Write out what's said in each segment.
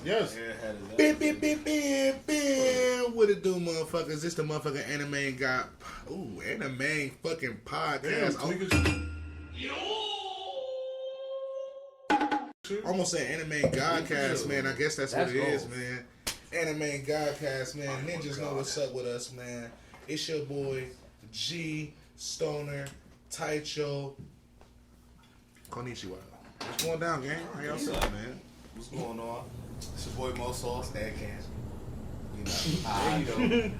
Yes. Bim. What it do, motherfuckers? This the motherfucking Anime God. Ooh, Anime fucking podcast. Almost said Anime Godcast, man. I guess that's what it is, man. Anime Godcast, man. Ninjas know what's up with us, man. It's your boy G Stoner Taicho. Konnichiwa. What's going down, gang? How y'all doing, man? What's going on? It's your boy Mo Sauce, Ad Cam. You know,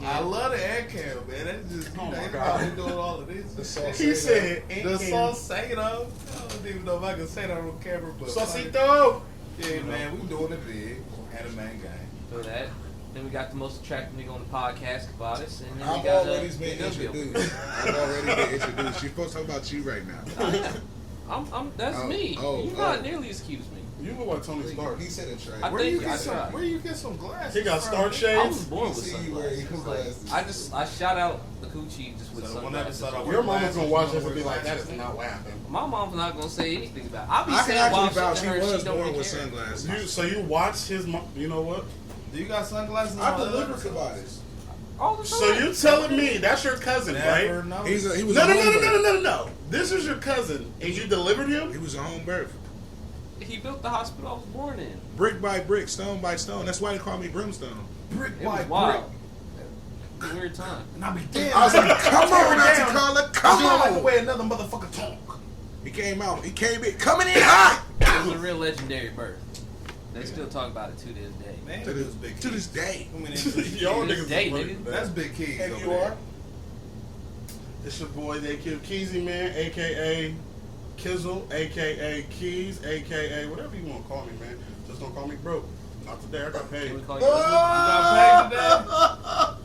I love the Ad Cam, man. That's just, everybody doing all of this. The sauce. He said, the Saucedo. I don't even know if I can say that on camera, but. Saucito! Yeah, man, we doing it big. Anime gang. So that. Then we got the most attractive nigga on the podcast, Kavadis. And then I've we got already been introduced. I've already been introduced. You're supposed to talk about you right now. That's me. You're not nearly as cute as me. You look like Tony Stark. He said it right. Where you get some glasses? He got Stark I shades. was born with sunglasses. I shout out the coochie just with sunglasses. Your mama's gonna watch this and be like, that is not what happened. My mom's not gonna say anything about it. I'll be I saying can while actually vouch. she He was don't born really with care. sunglasses. So you watch his mom? You know what? Do you got sunglasses? I deliver Kavadis. All the time. So you telling me that's your cousin, right? He was No. This is your cousin, and you delivered him? He was a home birth. He built the hospital I was born in. Brick by brick, stone by stone. That's why they call me Brimstone. Brick It by was brick. wild. It was a weird time. And I be dead. I was like, come on, Auntie Carla, come I don't like the on. way another motherfucker talk. He came out. He came in, coming in hot. It was a real legendary birth. They still talk about it to this day. Man, To this day. Y'all To this niggas day, is nigga. That's big Keez. And you are? It's your boy, they kill Keezy Man, a.k.a. Kizzle, a.k.a. Keez, a.k.a. whatever you want to call me, man. Just don't call me broke. Not today, I got paid. Can we call you You got paid today?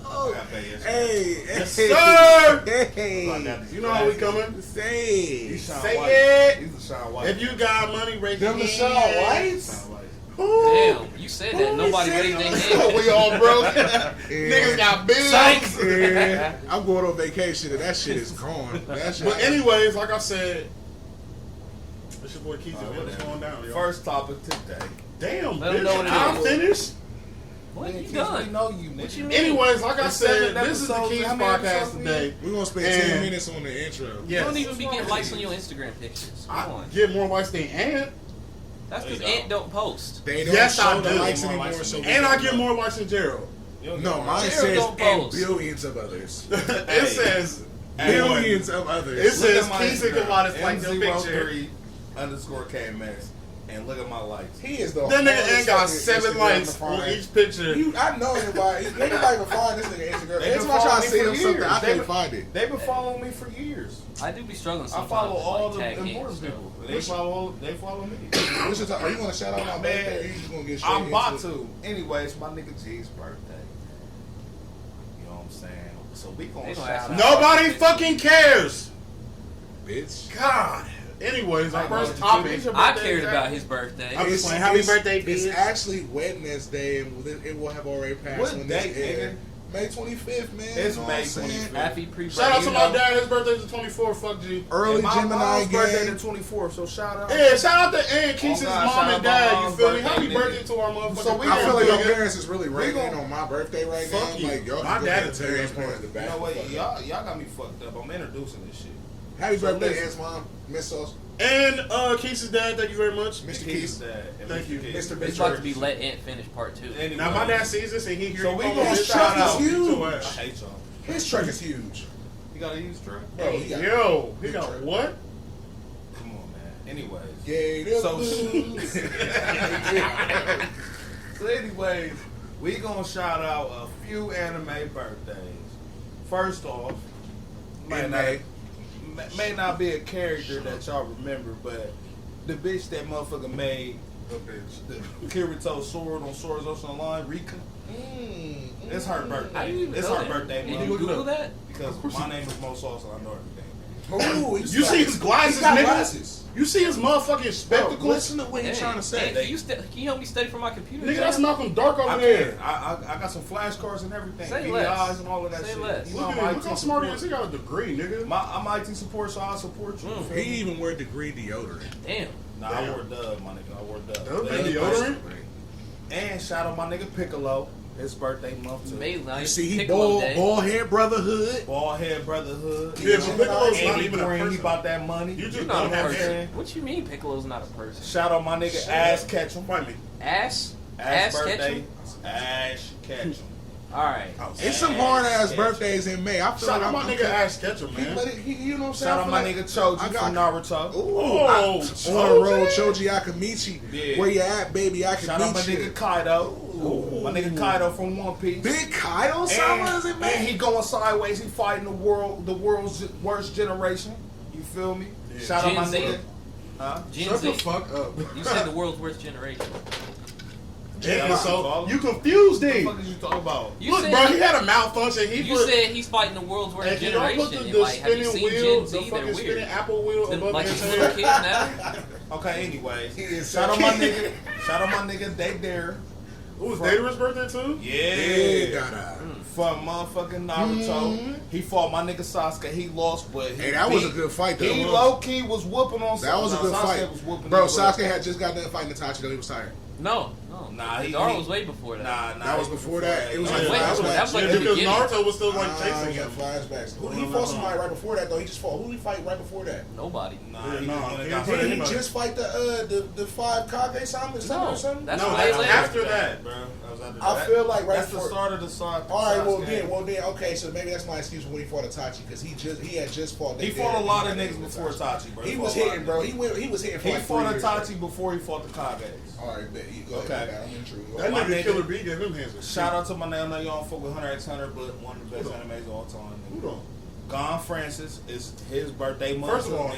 Oh, I got paid yesterday. hey, Yes, hey, sir! hey. You know how we coming? Say. He's Sean Say White. it. He's a Sean White. If you got money, raise your Them the hand. Shaw Whites? Sean White. Damn, you said that. Nobody raised their hand. We all broke. Niggas got bills. Yeah, I'm going on vacation and that shit is gone. That shit But anyways, like I said, it's your boy Keezy, man. What's going down, yo? First topic today. Damn, Let 'em know what it I'm is. finished. What you We done? know you, nigga. What you mean? Anyways, like I It's said, 7 this is the episodes. Keys How many podcast episodes we today. We're going to spend And- 10 minutes on the intro. You Yes. don't even be getting likes on your Instagram pictures. Come I on. get more likes than Ant, That's because There you Ant don't post. They don't Yes, I show the do. likes More anymore, likes so than we and I don't get know. more likes than Gerald. No, mine Gerald says don't and post. billions of others. It says Billions of others. It says Look at my Keezy Instagram, Kavadis like the picture. M03_KMX. And look at my likes. He is the That nigga hardest ain't got fucking 7 Instagram likes to on find. each picture. I know anybody. Nobody even find this nigga Instagram. They Every been time I try following to me see for him something, years. I They can't been- find it. They've been following me for years. I do be struggling I sometimes. follow all with, the like, tag important hits, people. so. They follow me. Are you going to shout out my birthday? Or you just going to get straight I'm about into it? to. Anyways, my nigga G's birthday. You know what I'm saying? So we gonna They gonna shout ask out. Nobody fucking cares. Bitch. God. Anyways, our I first know. topic. I cared about his birthday. I'm just playing. Happy birthday, It's bitch. actually Wednesday, and it will have already passed. What when date, this air. nigga? May 25th, man. It's you know May what I'm saying? 25th. Happy pre-birthday. Shout out to You my know- dad. His birthday's the 24th. Fuck G. Early And my Gemini mom's birthday game. the 24th, so shout out. Yeah, shout out to Aunt Keith's Oh, God, mom shout and out my dad. You mom's feel me? birthday, Happy nigga. birthday to our motherfucker. So we I feel like your nigga. parents is really rating gonna- on my birthday right Fuck now. you. Like, y'all My can go dad ahead is and tell your very parents the You back. know what? the fuck up. Y'all got me fucked up. I'm introducing this shit. Happy So birthday, listen. Aunt's mom. Miss Sauce. And Keith's dad, thank you very much. Mr. Keys Keys. dad. and Thank you. Keys. Mr. It's about to be let Ant finish part 2. Anyway. Now my dad sees this and he hears So you we call gonna him His bitch. truck shout is out. huge. I hate y'all. His truck is huge. You got a used truck? Bro, he got Yo, he got what? Come on, man. Anyways. Gay So, blues. so anyways, we gonna shout out a few anime birthdays. First off, may not be a character that y'all remember, but the bitch that motherfucker made the Kirito sword on Swords Ocean Online, Rika. It's her How birthday. do you even It's know her that? birthday Did month. you Google that? Because my name is Mo Sauce and I know everything. Oh, You see his glasses, He got nigga? glasses. You see his motherfucking Bro, spectacles? listen to what he's Hey, trying to say. hey, can you help me study for my computer? Nigga, that's exam? Malcolm Dark over I there. can. I got some flashcards and everything. Say VDIs less. and all of that Say shit. less. You know, Look I'm at him. IT Look how smart he support. is. He got a degree, nigga. I'm IT support, so I support you. Mm. Feel He me? even wear degree deodorant. Damn. Nah, I wore Dove, my nigga. I wore Dove. Dove But and anyways, deodorant? shout out my nigga Piccolo. His birthday month too. You see, he bald head brotherhood. Bald head brotherhood. Yeah, but Piccolo's not Andy even a Green, he person. about that money. You just You're not don't a have person. hair. What you mean Piccolo's not a person? Shout out my nigga Ass Ketchum. Fight me. Ass birthday. Ketchum? Ash Ketchum. Alright. It's some hard ass birthdays in May. I feel Shout like out my nigga Ash Ketchum, man. you know what I'm saying? Shout out my nigga Choji from Naruto. Oh, On the road, Choji, I can meet you. Yeah. Where you at, baby? I can Shout out my meet you. nigga Kaido. My nigga Kaido from One Piece. Big Kaido Sama is in And May. he going sideways. He fighting the world's worst generation. You feel me? Yeah. Shout out my Gen Z. nigga. Huh? Gen Shut Z. the fuck up. You said the world's worst generation. Yeah, so you confused What the him. fuck is you talking about? You Look, said bro, he had a malfunction. You said he's fighting the world's worst and you don't generation. put the And like, have you spinning seen wheel, Gen Z? the They're fucking spinning weird. apple wheel Them, above like his these little head. kids now. Okay, anyways. is Shout out so my cute. nigga. Shout out my nigga Day Dare. It was Datara's birthday too? Yeah. From motherfucking Naruto. He fought my nigga Sasuke. He lost, but he Hey, that was a good fight, though. He low key was whooping on. That was a good Sasuke fight. was whooping Bro, him, but- Sasuke had just got done fighting Itachi, though. He was tired. No. Nah, Dara was way before that. Nah, That was before that. It was Yeah, like Wait, flashbacks. that was like yeah, the because beginning. Naruto was still like chasing him. Flashbacks. Who did he fought somebody right before that, though? He just fought. Who did he fight right before that? Nobody. Nah, Yeah, he nah, the one that he got didn't hurt. Did he just fight the five Kage Sama or No, something? that's No, way that's later. after that. bro. That was after I that. feel like right That's the before. start of the Sasuke. All right, well then, okay. So maybe that's my excuse for when he fought Itachi because he had just fought. He fought a lot of niggas before Itachi, bro. He was fought a lot hitting, of bro. niggas. He was hitting for He like fought 3 years. Itachi before he fought the Kages. All right, bet. You go Okay. ahead. I'm in true. That My nigga nigga- Killer B gave him hands. Shout out to my nigga. I know you don't fuck with Hunter x Hunter, but one of the best animes of all time. Who Nigga. don't? Gone Francis is his birthday month. First of all, nigga.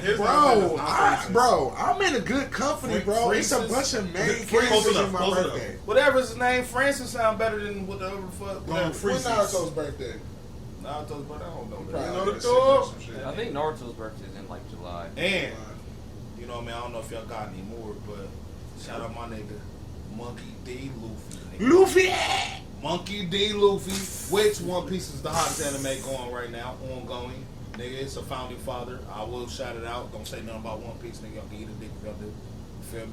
his Bro, I'm in a good company, bro. It's a bunch of main characters in my birthday. Whatever his name, Francis sound better than whatever the fuck. Gone When Francis. Naruto's birthday? Naruto's birthday, I don't know. Probably Man. know the like dog? some shit. I think Naruto's birthday is in like July. And you know what I mean? I don't know if y'all got any more, but shout out my nigga Monkey D. Luffy. Nigga. Luffy. Monkey D. Luffy, which One Piece is the hottest anime going right now, ongoing. Nigga, it's a founding father. I will shout it out. Don't say nothing about One Piece, nigga. Y'all can eat a dick if y'all do. You feel me?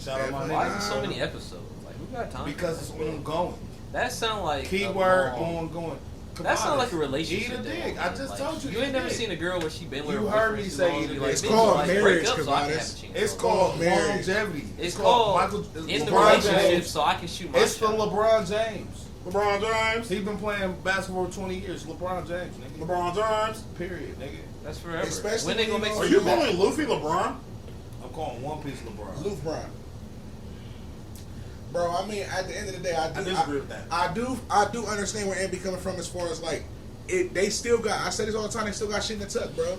Shout out my Why nigga. is there so many episodes? Like, who got time? Because it's ongoing. That sound like Keyword a long- ongoing. That sounds like a Eat relationship. a that dick. won't I end. just Like, told you. You eat ain't a never dick. seen a girl where she been with You her heard boyfriend me too say long, eat be a like, dick. It's bitch, called like, marriage, break up so I can Kavadis. have a chance. It's called marriage. longevity. It's called in the LeBron relationship James. so I can shoot my It's the shot. LeBron James. LeBron James. He been playing basketball for 20 years. LeBron James, nigga. LeBron James. Period, nigga. That's forever. Especially When they gonna when make you Are some you more? calling Luffy LeBron? I'm calling One Piece LeBron. Luffy Brown. Bro, I mean, at the end of the day, I disagree with that. I do understand where Andy coming from as far as like they still got. I say this all the time. They still got shit in the tuck, bro.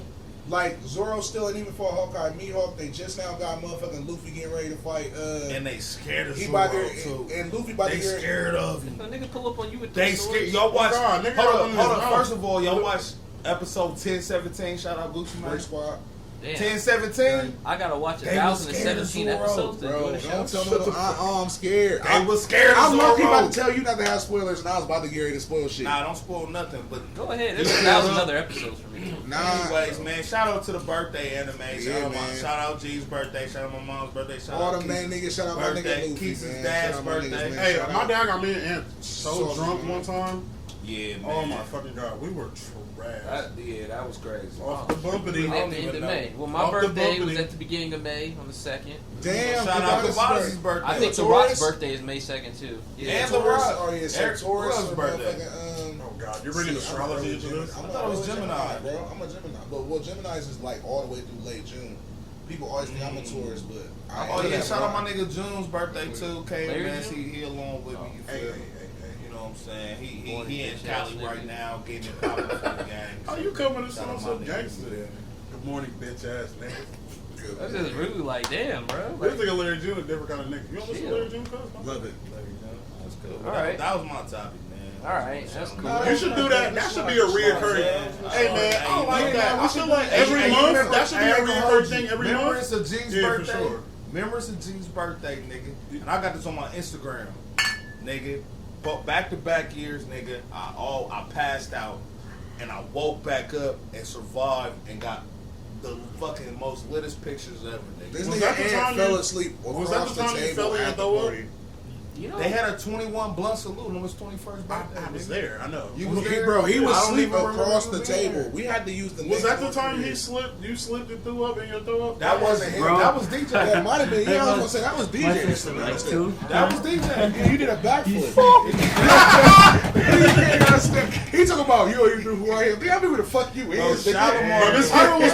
Like Zoro still, and even for Hawkeye, Mihawk, they just now got motherfucking Luffy getting ready to fight. And they scared of He Zoro, by there, too. and Luffy by They there. scared of him. If a nigga pull up on you with They those scared. swords, Y'all watch. God, nigga, hold got up, one in hold his up. mouth. First of all, y'all watch episode 1017. Shout out Gucci Break Mane. Squad. damn, 1017. I gotta watch They was 1,017 scared of Zoro, episodes to Bro, enjoy the show. don't tell me. I'm scared. They was scared of I was Zoro. about to tell you not to have spoilers, and I was about to get ready to spoil shit. Nah, don't spoil nothing. But Go ahead. There's 1,000 other episodes for me. anyways, man, shout out to the birthday anime. man. Shout out G's birthday. Shout out my mom's birthday. Shout All out them main Keez's niggas, shout out my nigga birthday. Luffy, Keez's man. dad's Shout out my niggas, birthday. man. Hey, Shout my out. dad got me and Aunt so So drunk man. one time. Yeah, man. Oh my fucking god, we were trash. That was crazy. Off the bumpity. I At don't the end even of know. May. Well, my Off the birthday was bumpity. at the beginning of May on the 2nd. Damn, Shout out Kavadis' Kavadis' birthday. I think The Taurus? Rock's birthday is May 2nd too. And The Taurus. Rock. Oh yeah, so Eric Taurus Rudd's or birthday. motherfucking, Oh god, you're bringing astrology into this? I thought it was Gemini. bro. I'm a Gemini, but well, Gemini's is like all the way through late June. People always think I'm a Taurus, but Oh yeah, shout out my nigga June's birthday too. Came Larry man, June? he along with me. You Hey, feel hey, me? hey, You know what I'm saying? Born He in bitch Cali ass right nigga. now, getting it popping for the gang. How you coming to Shout sound out so my nigga, gangster? you feel me? Good morning, bitch ass nigga. That's just rude. Like, damn, bro. This Like, nigga Larry June a different kind of nigga. You don't listen to Chill. Larry June, cuz? Love it. That's cool. All right. That was my topic, man. All right, that's cool. You should do that. That should be a reoccurring. Hey man, I like that. I feel like Hey, every you month remember- that should be hey, a I ain't gonna reoccurring hold thing you. every Remembrance month. of G's Yeah, for birthday. sure. Remembrance of G's birthday, nigga. And I got this on my Instagram, nigga. But back-to-back years, nigga, I passed out and I woke back up and survived and got the fucking most littest pictures ever, nigga. This Was nigga that the time Ant fell you- asleep was that across the time you table fell in at and the throw up? party. You know, They had a 21 blunt salute on his 21st birthday. I was there. I know. You was He, there? bro, he was I don't asleep even remember across you the being table. there. We had to use the. Was that the next time one. he slipped? You slipped and threw up in your throw up? That wasn't him. Bro. That was DJ. That might have been. Yeah, I was gonna say that was My DJ. sister like two. That was DJ. Yeah, you did a backflip. He talking about you ain't do who I am. Tell me who the fuck you is. Shalimar. This girl was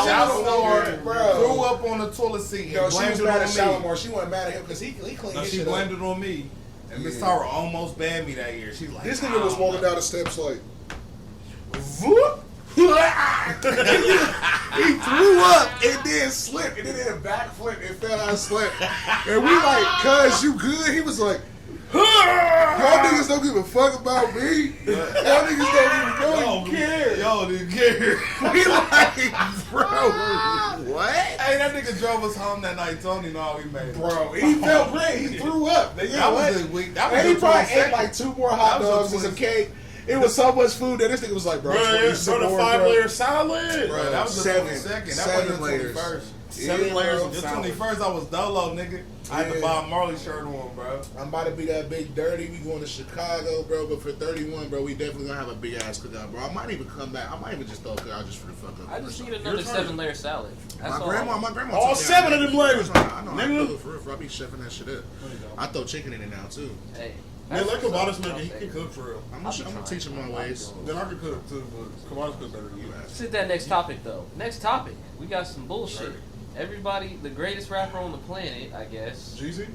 Shalimar Bro. threw up on the toilet seat Yo, and she was blamed it mad on at me. Shalimar. She wasn't mad at him because he cleaned No, his she shit blamed up. it on me. And Miss Yeah. Tyra almost banned me that year. She's like, This nigga was walking down the steps like, Whoop. he threw up and then slipped and then did a backflip and fell out and slipped. And we like, cuz you good? He was like, y'all niggas don't give a fuck about me. Y'all niggas don't even care. Yo, didn't care. We like, bro, what? Hey, that nigga drove us home that night. Tony know how we made it. Bro, he felt great. He threw up. Nigga, That what? was the week. That was And he the probably 22nd. ate like 2 more hot That was dogs the and some 22nd. cake. It was so much food that this nigga was like, bro, Bro, I'm yeah, so the more, 5-layer salad. Bro, that was the 7 22nd. That seven wasn't the layers. 21st. 7 layers of The salad. 21st, I was dolo, nigga. I had to Yeah. buy a Marley shirt on, bro. I'm about to be that big dirty. We going to Chicago, bro. But for 31, bro, we definitely gonna have a big ass cookout, bro. I might even come back. I might even just throw a cookout just for the fuck up. I just need Your another turn. 7-layer salad. That's My all. grandma. All told me 7 I of them could- layers. I know how to Nigga. cook it for real. I be chefing that shit up. I throw chicken in it now too. Hey, Man, let that's Kavadis what's make up. it. He can cook for real. I'm I'll be gonna trying. teach him my ways. Then I can cook too, but Kavadis cook better than you. Let's hit that next topic though. Next topic. We got some bullshit. Everybody, the greatest rapper on the planet, I guess, Jeezy?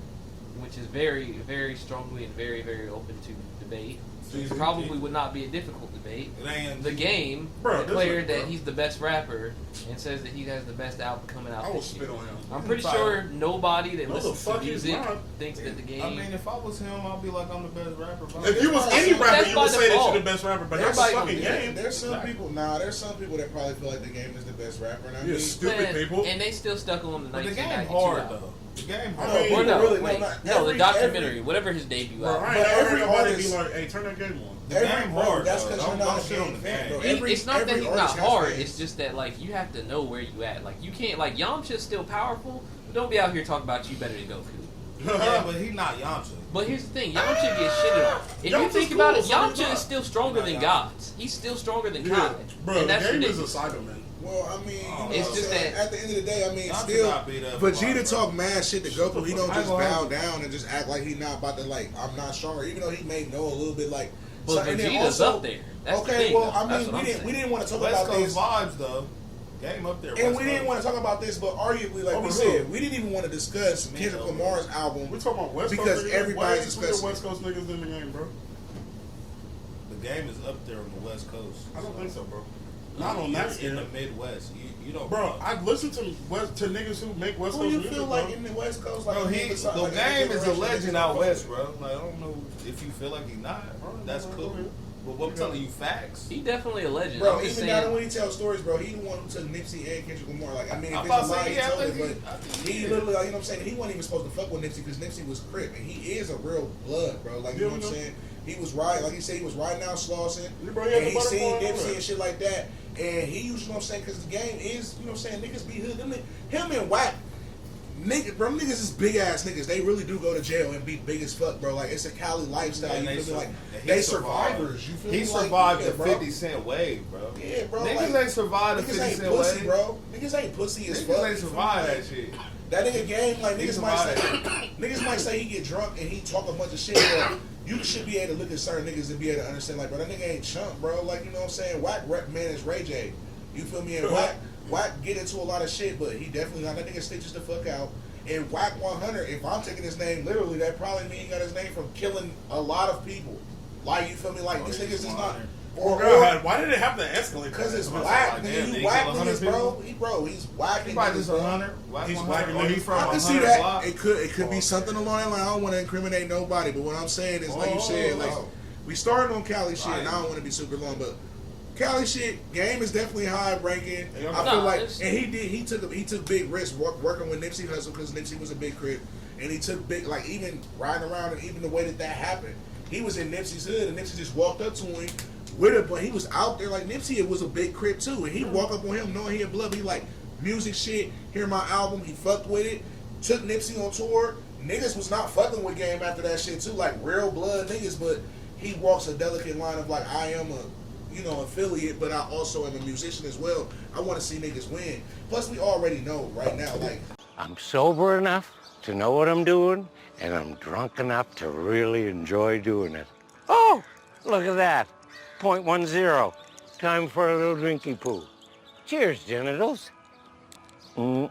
which is very, very strongly and very, very open to debate. Jeezy. Probably would not be a difficult debate. It ain't. The Game Bro, declared this that one, bro. he's the best rapper and says that he has the best album coming out I will this spit year. on him. I'm pretty Fire. sure nobody that No, the listens to fuck he's music not. thinks that the Game. I mean, if I was him, I'd be like, I'm the best rapper. Bro. If you was any That's rapper, you by would say that default. you're the best rapper, but that's Everybody fucking gonna do game. There's some people. There's some people that probably feel like the Game is the best rapper. And I You're mean, stupid Man, people. And they still stuck on the But the game 1992 hard, album. though. The game I hard. mean, Or no, really, wait, not no, every- the documentary, whatever his debut Bro, album. I ain't But never every heard nobody artist- be like, hey, turn that game on. The game hard, That's though. because you're Don't not a shit on game the fan, game. bro. It's not that every he's not artist has hard. fans. It's just that like you have to know where you at. Like you can't like Yamcha's still powerful, but don't be out here talking about you better than Goku. Yeah, but he not Yamcha. But here's the thing, Yamcha gets shitted on. If you Yamcha's think about it, cool, so he's Yamcha not. is still stronger than Not gods. He's still stronger than Yeah, Kai. bro, And the that's game is a ridiculous. cycle, man. Well, I mean, It's what just I'm saying? that- At the end of the day, I mean, Yamcha still, got beat up a Vegeta lot, bro. talk mad shit to Goku. He don't I just ain't gonna bow hold you. down and just act like he not about to like. I'm not stronger, even though he may know a little bit like. But so- and then Vegeta's also- up there. That's the okay, thing, well, though. I That's mean, what I'm we saying. didn't want to talk West about Coast this, vibes, though. Game up there. and West we didn't Coast. want to talk about this, but arguably, like Over we who? said, we didn't even want to discuss Me, Kendrick though. Lamar's album. We're talking about West Because Coast niggas. everybody's Way sweeter discussing West Coast niggas in the game, bro. The game is up there on the West Coast. I don't think so, bro. Not on that You're in scale. the Midwest. You don't. Bro, I've listened to niggas who make West Who Coast you music, feel like bro. in the West Coast? Like Bro, he was the like, game is a generation legend niggas out fuck west, with. bro. Like, I don't know if you feel like he's not. That's cool. But what I'm telling you, facts. He definitely a legend. Bro, I'm just even now saying. when he tells stories, bro, he the one who took Nipsey and Kendrick Lamar. Like, I mean, if I'm it's a about to lie, say, he yeah, I told it, think but he literally, like, you know what I'm saying? He wasn't even supposed to fuck with Nipsey because Nipsey was Crip, and he is a real blood, bro. Like, you know what I'm saying? He was right, like he said, he was riding out Slauson, Yeah, bro, he had and the he seen butterfly on Nipsey it. and shit like that, and he used, you know what I'm saying? Because the game is, you know what I'm saying? Niggas be hood. Him and Wack. Nigga, bro, niggas is big ass niggas. They really do go to jail and be big as fuck, bro. Like it's a Cali lifestyle. And You feel me? Like he they survived. survivors. You feel He me? Like, survived yeah, the bro. 50 Cent wave, bro. Yeah, bro. Niggas like, ain't survived the niggas 50 ain't Cent pussy, wave. bro. Niggas ain't pussy as fuck. Niggas ain't You feel me? survived Like, that shit. That nigga game, like He niggas might say, survived. niggas might say he get drunk and he talk a bunch of shit. But you should be able to look at certain niggas and be able to understand, like, bro, that nigga ain't chump, bro. Like, you know what I'm saying? Whack rep man is Ray J. You feel me? And Whack get into a lot of shit, but he definitely not. That nigga stitches the fuck out. And Whack 100, if I'm taking his name literally, that probably mean he got his name from killing a lot of people. Like, you feel me? Like, these niggas is not. Oh, God, why did it have to escalate? Because it's Like, whack, damn, nigga. did You he whack kill 100 niggas, bro. He's whacking He probably niggas, just bro. 100. He's 100. whacking Or he niggas. from I can 100 see that. block. It could be something along that line. I don't want to incriminate nobody, but what I'm saying is, like you said, like we started on Cali shit, and I don't want to be super long, but Cali shit game is definitely high ranking. I feel like, and he took big risks working with Nipsey Hussle because Nipsey was a big crib, and he took big, like, even riding around, and even the way that happened, he was in Nipsey's hood, and Nipsey just walked up to him with it, but he was out there like Nipsey. It was a big crib too, and he walked up on him knowing he had blood. He like music shit, hear my album, he fucked with it, took Nipsey on tour. niggas was not fucking with Game after that shit too, like real blood niggas. But he walks a delicate line of like, I am a, you know, affiliate, but I also am a musician as well. I want to see niggas win. Plus, we already know right now, like, I'm sober enough to know what I'm doing, and I'm drunk enough to really enjoy doing it. Oh, look at that. .10. Time for a little drinky poo. Cheers, genitals. we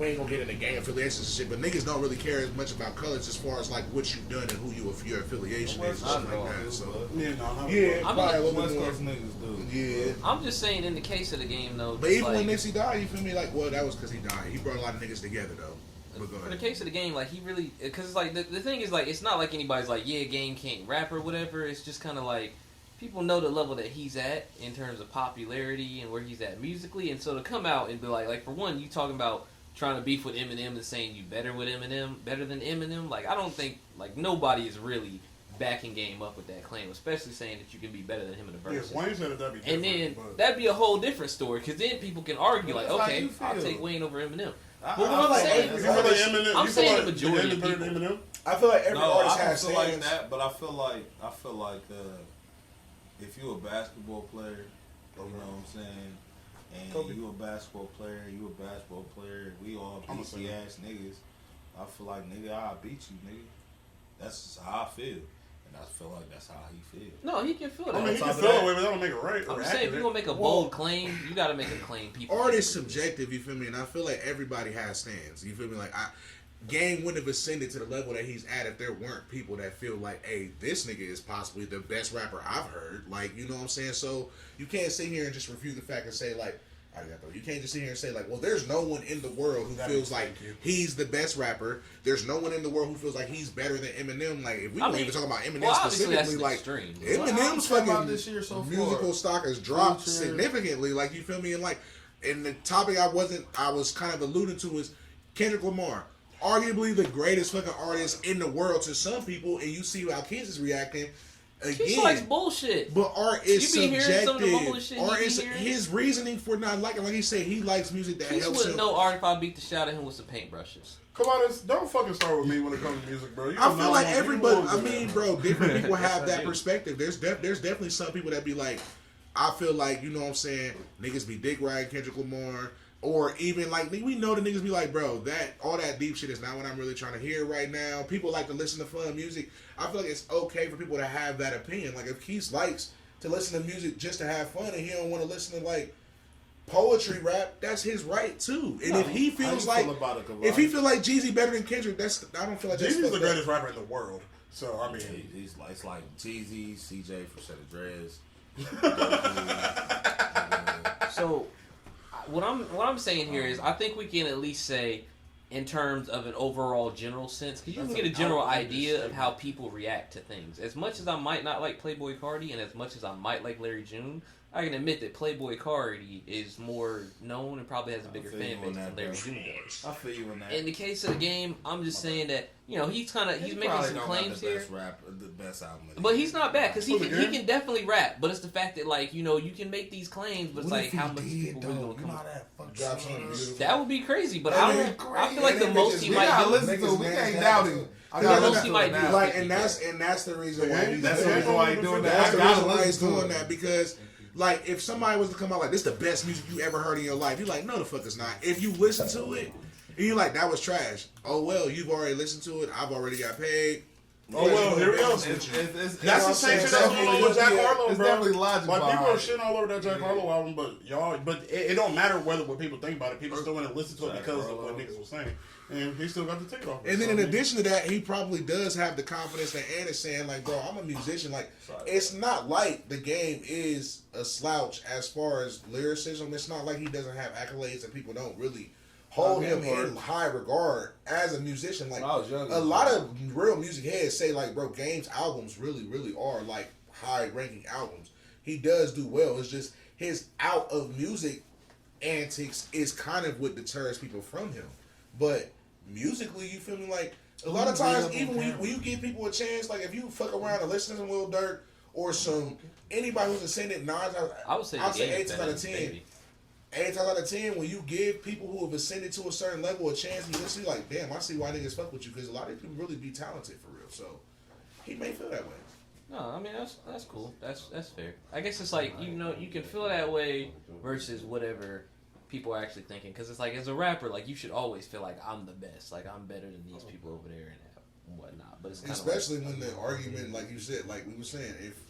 ain't gonna get into gang affiliations and shit, but niggas don't really care as much about colors as far as like what you've done and who your affiliation is and shit like that. So probably a little bit more. Niggas do. Yeah. I'm just saying, in the case of the game, though. But even like, when Nipsey died, you feel me? Like, well, that was because he died. He brought a lot of niggas together though. But go in the ahead. case of the game, like he really, because it's like the thing is like it's not like anybody's like Game can't rap or whatever. It's just kind of like people know the level that he's at in terms of popularity and where he's at musically, and so to come out and be like for one, you talking about trying to beef with Eminem and saying you better than Eminem. Like I don't think like nobody is really backing Game up with that claim, especially saying that you can be better than him in a verse. Yeah, Wayne said that'd be different. And then but that'd be a whole different story because then people can argue like, That's how okay, you feel. I'll take Wayne over Eminem. I But what I'm saying, you feel like Eminem? I'm you saying feel the like majority of better than people. Eminem? I feel like every No, artist I don't has feel like stands. that, but I feel like if you're a basketball player, you know what I'm saying, and you a basketball player, we all I'm a beefy singer. ass niggas. I feel like nigga, I'll beat you, nigga. That's just how I feel, and I feel like that's how he feel. No, he can feel that. I mean, he top can of feel that- that way, but that don't make it right. I'm or just saying, if accurate. you're gonna make a bold claim, you gotta make a claim. People, Art is subjective, you feel me? And I feel like everybody has stands. You feel me? Like Game wouldn't have ascended to the level that he's at if there weren't people that feel like, hey, this nigga is possibly the best rapper I've heard. Like, you know what I'm saying? So you can't sit here and just refute the fact and say like, you can't just sit here and say like, well, there's no one in the world who feels like he's the best rapper. There's no one in the world who feels like he's better than Eminem. Like, if we don't even talk about Eminem specifically, like Eminem's fucking this year so musical far. stock has dropped Future. significantly. Like, you feel me? And the topic I was kind of alluding to is Kendrick Lamar, arguably the greatest fucking artist in the world to some people, and you see how Keez is reacting. He likes bullshit. But art is You be hearing some of the subjective. bullshit Art he be is hearing? his reasoning for not liking. Like he said, he likes music that Keith helps wouldn't him. know art if I beat the shit out of him with some paintbrushes. Come on, don't fucking start with me when it comes to music, bro. You I know feel like I'm everybody. on I mean, bro, different people have that do. perspective. There's definitely some people that be like, I feel like, you know what I'm saying, niggas be dick riding Kendrick Lamar, or even like we know the niggas be like, bro, that all that deep shit is not what I'm really trying to hear right now. People like to listen to fun music. I feel like it's okay for people to have that opinion. Like if Keith likes to listen to music just to have fun and he don't want to listen to like poetry rap, that's his right too. And if he feels like feel like Jeezy better than Kendrick, I don't feel like that's Jeezy's the fucked greatest up. rapper in the world. So I mean, It's like Jeezy, CJ for Set of Dreads. So, what I'm saying here is, I think we can at least say, in terms of an overall general sense, because you can get a general idea of how people react to things. As much as I might not like Playboi Carti, and as much as I might like Larry June, I can admit that Playboi Carti is more known and probably has a bigger fan base than Larry June does. I feel you in that. In the case of the game, I'm just saying that, you know, he's making some claims here. The best album. But he's not bad because he can definitely rap. But it's the fact that, like, you know, you can make these claims, but it's like how much people really gonna come. That would be crazy. But I feel like the most he might do. Listen to, we can't doubt him. The most he might do. Like, and that's the reason why he's That's the reason why he's doing that. That's the I gotta reason why he's listen to doing it. that, because like if somebody was to come out like this the best music you ever heard in your life, you're like, no the fuck it's not. If you listen to it and you're like, that was trash. Oh well, you've already listened to it. I've already got paid. oh well, here we go. That's That's the same shit that's going on with Jack Harlow, It's bro. definitely logic Like people behind are shitting all over that Jack Harlow album, but it don't matter what people think about it. People still want to listen to it because of what niggas was saying, and he still got the ticket off. And then in addition to that, he probably does have the confidence that Ann is saying, like, bro, I'm a musician. Like, it's not like the game is a slouch as far as lyricism. It's not like he doesn't have accolades and people don't really hold him in high regard as a musician. Like, a lot of real music heads say, like, bro, Game's albums really, really are, like, high-ranking albums. He does do well. It's just his out of music antics is kind of what deters people from him. But musically, you feel me? Like, a lot of times, even when you give people a chance, like, if you fuck around and listen to some Lil Durk or some anybody who's ascended 9 times, I would say I'll the say game 8 is out better of than 10. Baby. 8 times out of 10, when you give people who have ascended to a certain level a chance, you listen, like, damn, I see why niggas fuck with you, because a lot of these people really be talented for real. So he may feel that way. No, I mean that's cool. That's fair. I guess it's like you can feel that way versus whatever people are actually thinking. Because it's like as a rapper, like you should always feel like I'm the best, like I'm better than these people over there and whatnot. But it's kind especially when the argument, like you said, like we were saying, if